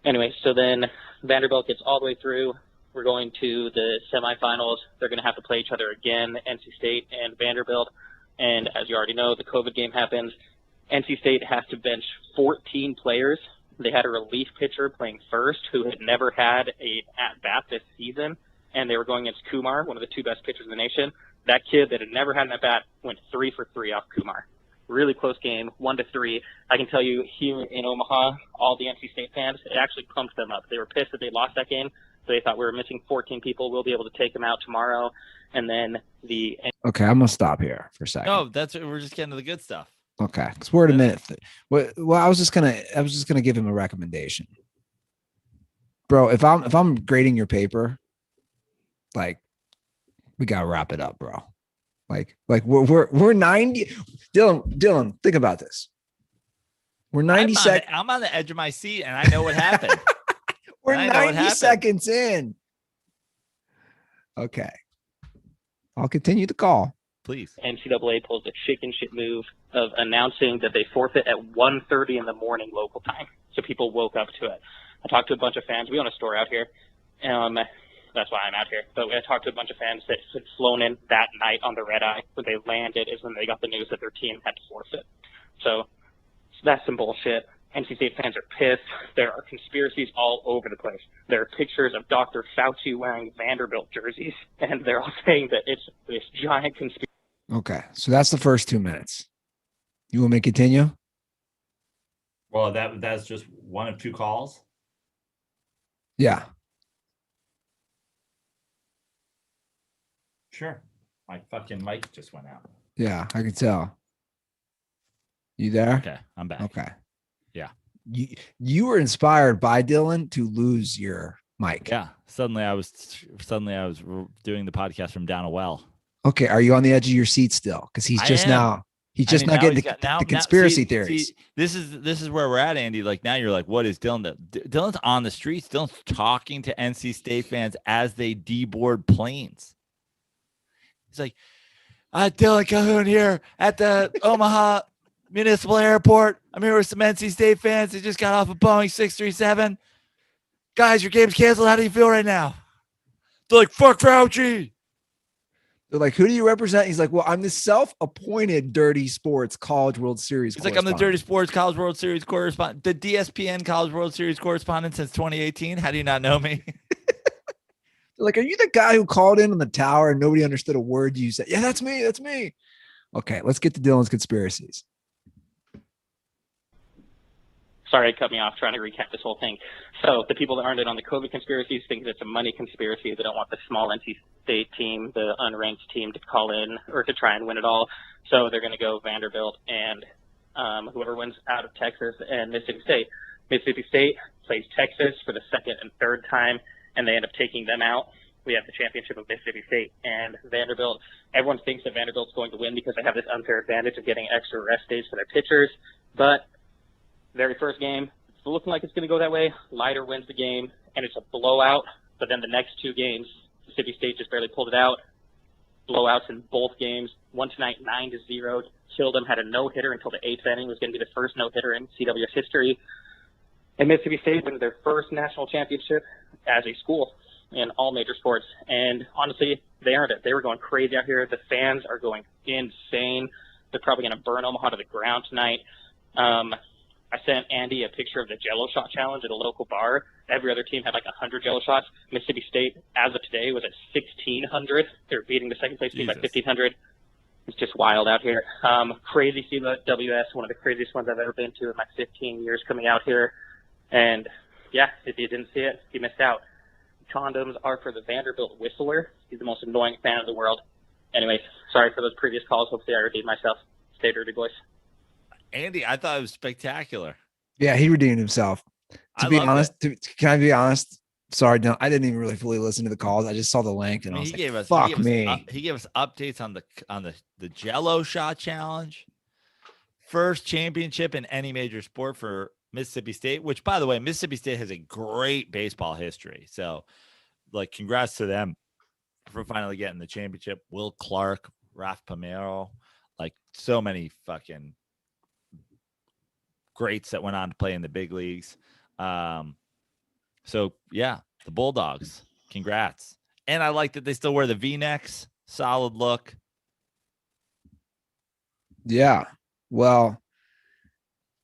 Anyway, so then Vanderbilt gets all the way through. We're going to the semifinals. They're going to have to play each other again, NC State and Vanderbilt. And as you already know, the COVID game happens. NC State has to bench 14 players. They had a relief pitcher playing first who had never had an at-bat this season, and they were going against Kumar, one of the 2 best pitchers in the nation. That kid that had never had an at-bat went 3 for 3 off Kumar. Really close game, 1-3. I can tell you here in Omaha, all the NC State fans, it actually pumped them up. They were pissed that they lost that game. So they thought we were missing 14 people. We'll be able to take them out tomorrow. And then Okay, I'm gonna stop here for a second. No, we're just getting to the good stuff. Okay, because we're at a minute. Well, I was just gonna give him a recommendation, bro. If I'm grading your paper, like we gotta wrap it up, bro. Like we're 90. Dylan, think about this. We're 90 seconds. I'm on the edge of my seat, and I know what happened. We're 90 seconds in. Okay. I'll continue the call. Please. NCAA pulls the chicken shit move of announcing that they forfeit at 1:30 in the morning local time. So people woke up to it. I talked to a bunch of fans. We own a store out here. That's why I'm out here. But I talked to a bunch of fans that had flown in that night on the red eye. When they landed is when they got the news that their team had to forfeit. So that's some bullshit. NC State fans are pissed. There are conspiracies all over the place. There are pictures of Dr. Fauci wearing Vanderbilt jerseys, and they're all saying that it's this giant conspiracy. Okay, so that's the first 2 minutes. You want me to continue? Well, that's just one of 2 calls. Yeah. Sure. My fucking mic just went out. Yeah, I can tell. You there? Okay, I'm back. Okay. Yeah. You were inspired by Dylan to lose your mic. Yeah. Suddenly I was doing the podcast from down a well. Okay. Are you on the edge of your seat still? Because he's just now now getting now the conspiracy theories. See, this is where we're at, Andy. Like now you're like, what is Dylan? Dylan's on the streets. Dylan's talking to NC State fans as they deboard planes. He's like, Dylan Calhoun here at the Omaha Municipal Airport. I'm here with some NC State fans. They just got off a Boeing 637. Guys, your game's canceled. How do you feel right now? They're like, fuck Fauci. They're like, who do you represent? He's like, well, I'm the self-appointed Dirty Sports College World Series. He's like, I'm the Dirty Sports College World Series correspondent, the DSPN College World Series correspondent since 2018. How do you not know me? They're like, are you the guy who called in on the tower and nobody understood a word you said? Yeah, that's me. That's me. Okay, let's get to Dylan's conspiracies. Sorry, it cut me off trying to recap this whole thing. So the people that aren't in on the COVID conspiracies think it's a money conspiracy. They don't want the small NC State team, the unranked team, to call in or to try and win it all. So they're going to go Vanderbilt and whoever wins out of Texas and Mississippi State. Mississippi State plays Texas for the second and third time, and they end up taking them out. We have the championship of Mississippi State and Vanderbilt. Everyone thinks that Vanderbilt's going to win because they have this unfair advantage of getting extra rest days for their pitchers. But very first game, it's looking like it's going to go that way. Leiter wins the game, and it's a blowout. But then the next two games, Mississippi State just barely pulled it out. Blowouts in both games. One tonight, 9-0. Killed them, had a no-hitter until the eighth inning. It was going to be the first no-hitter in CWS history. And Mississippi State wins their first national championship as a school in all major sports. And honestly, they earned it. They were going crazy out here. The fans are going insane. They're probably going to burn Omaha to the ground tonight. I sent Andy a picture of the Jello shot challenge at a local bar. Every other team had like 100 Jello shots. Mississippi State, as of today, was at 1,600. They're beating the second place team by 1,500. It's just wild out here. Crazy CWS, one of the craziest ones I've ever been to in my 15 years coming out here. And yeah, if you didn't see it, you missed out. Condoms are for the Vanderbilt whistler. He's the most annoying fan in the world. Anyways, sorry for those previous calls. Hopefully I redeemed myself. Stay dirty, boys. Andy, I thought it was spectacular. Yeah, he redeemed himself. Can I be honest? Sorry, no, I didn't even really fully listen to the calls. I just saw the link and I was like, he gave us updates on the Jello shot challenge. First championship in any major sport for Mississippi State, which, by the way, Mississippi State has a great baseball history. So, like, congrats to them for finally getting the championship. Will Clark, Raf Pomero, like so many fucking greats that went on to play in the big leagues. So yeah, the Bulldogs, congrats. And I like that they still wear the V-necks. Solid look. Yeah. Well,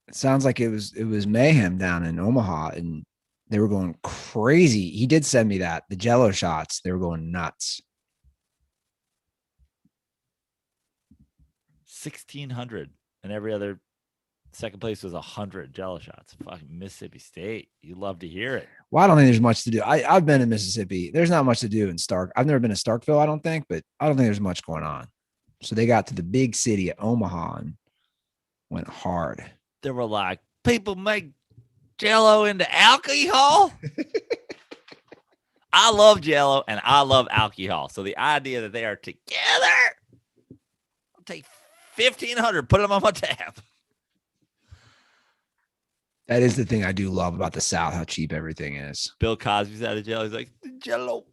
it sounds like it was mayhem down in Omaha and they were going crazy. He did send me that. The Jello shots, they were going nuts. 1,600 and every other second place was 100 Jello shots. Fucking Mississippi State. You love to hear it. Well, I don't think there's much to do. I've been in Mississippi. There's not much to do in Stark. I've never been to Starkville, I don't think, but I don't think there's much going on. So they got to the big city of Omaha and went hard. They were like, people make Jello into alcohol. I love Jello and I love alcohol. So the idea that they are together, I'll take 1,500, put them on my tab. That is the thing I do love about the South, how cheap everything is. Bill Cosby's out of jail. He's like, Jello.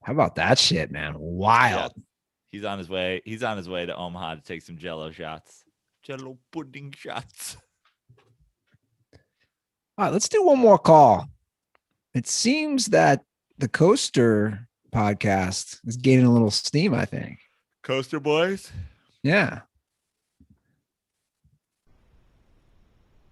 How about that shit, man? Wild. Yeah. He's on his way. He's on his way to Omaha to take some Jello shots. Jello pudding shots. All right, let's do one more call. It seems that the Coaster podcast is gaining a little steam, I think. Coaster boys? Yeah.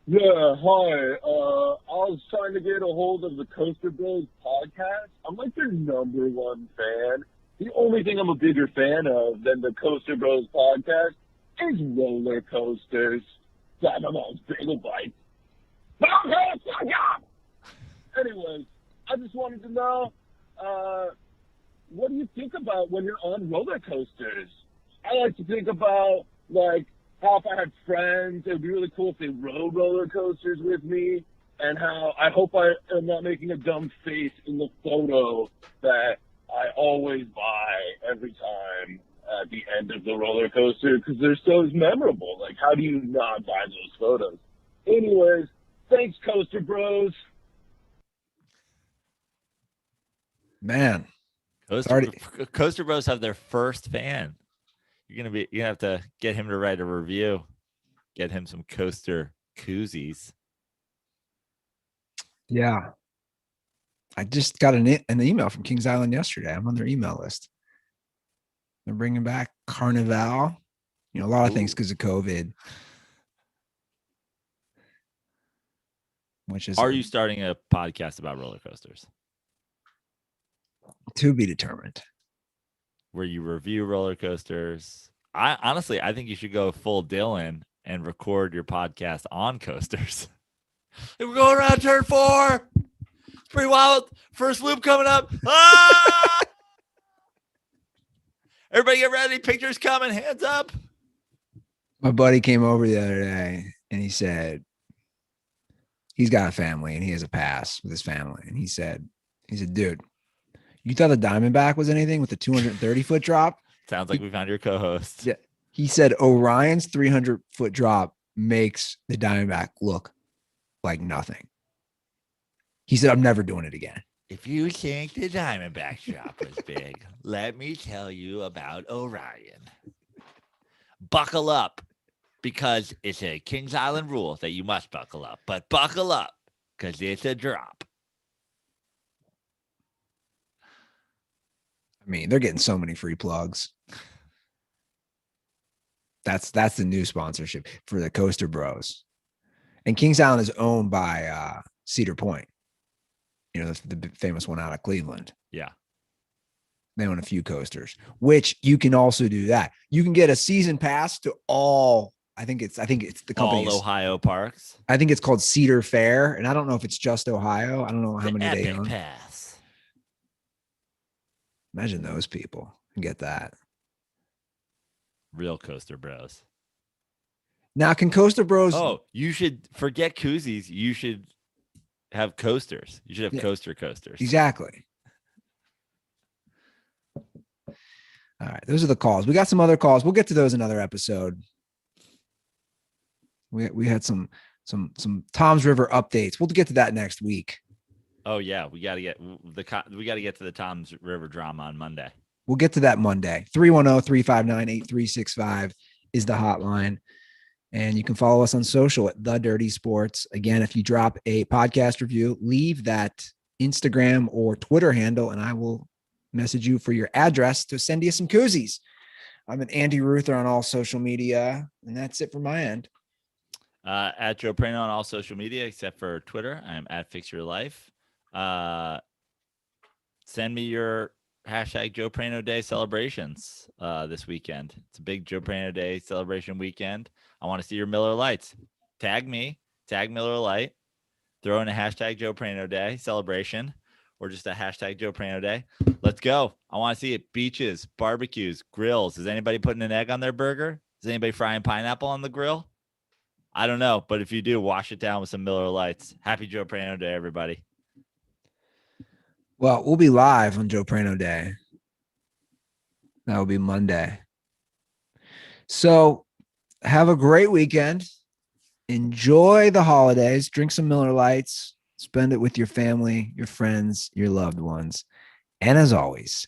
Yeah, hi. I was trying to get a hold of the Coaster Bros podcast. I'm like their number one fan. The only thing I'm a bigger fan of than the Coaster Bros podcast is roller coasters. I don't know, it's bagel bites. Anyways, I just wanted to know, what do you think about when you're on roller coasters? I like to think about like how if I had friends, it would be really cool if they rode roller coasters with me, and how I hope I am not making a dumb face in the photo that I always buy every time at the end of the roller coaster, because they're so memorable. Like, how do you not buy those photos? Anyways, thanks, Coaster Bros. Man, Coaster Bros have their first fan. You're gonna have to get him to write a review. Get him some coaster koozies. yeah. I just got an email from Kings Island yesterday. I'm on their email list. They're bringing back Carnival. You know, a lot of things because of COVID. Which is, are you starting a podcast about roller coasters? To be determined. Where you review roller coasters? I think you should go full Dylan and record your podcast on coasters. Hey, we're going around turn 4. It's pretty wild. First loop coming up. Ah! Everybody get ready. Pictures coming. Hands up. My buddy came over the other day and he said he's got a family and he has a pass with his family. And he said, dude, you thought the Diamondback was anything with the 230-foot drop? Sounds like we found your co-host. Yeah. He said Orion's 300-foot drop makes the Diamondback look like nothing. He said, I'm never doing it again. If you think the Diamondback drop was big, let me tell you about Orion. Buckle up, because it's a Kings Island rule that you must buckle up. But buckle up, because it's a drop. I mean, they're getting so many free plugs. That's the new sponsorship for the Coaster Bros. And Kings Island is owned by Cedar Point. You know, the famous one out of Cleveland. Yeah. They own a few coasters, which you can also do that. You can get a season pass to all. I think it's the company. All Ohio parks. I think it's called Cedar Fair, and I don't know if it's just Ohio. I don't know how many they own. Pass. Imagine those people and get that. Real Coaster Bros. Now, can Coaster Bros? Oh, you should forget koozies. You should have coasters. You should have coasters. Exactly. All right, those are the calls. We got some other calls. We'll get to those in another episode. We had some Tom's River updates. We'll get to that next week. Oh yeah, we got to get to the Tom's River drama on Monday. We'll get to that Monday. 310-359-8365 is the hotline. And you can follow us on social at The Dirty Sports. Again, if you drop a podcast review, leave that Instagram or Twitter handle, and I will message you for your address to send you some koozies. I'm an Andy Ruther on all social media, and that's it from my end. At Joe Prano on all social media except for Twitter. I'm at Fix Your Life. Send me your hashtag Joe Prano Day celebrations this weekend. It's a big Joe Prano Day celebration weekend. I want to see your Miller Lights. Tag me, tag Miller Lite, throw in a hashtag Joe Prano Day celebration, or just a hashtag Joe Prano Day. Let's go. I want to see it. Beaches, barbecues, grills. Is anybody putting an egg on their burger? Is anybody frying pineapple on the grill? I don't know, but if you do, wash it down with some Miller Lights. Happy Joe Prano Day, everybody. Well, we'll be live on Joe Prano Day. That will be Monday. So have a great weekend. Enjoy the holidays. Drink some Miller Lights. Spend it with your family, your friends, your loved ones. And as always,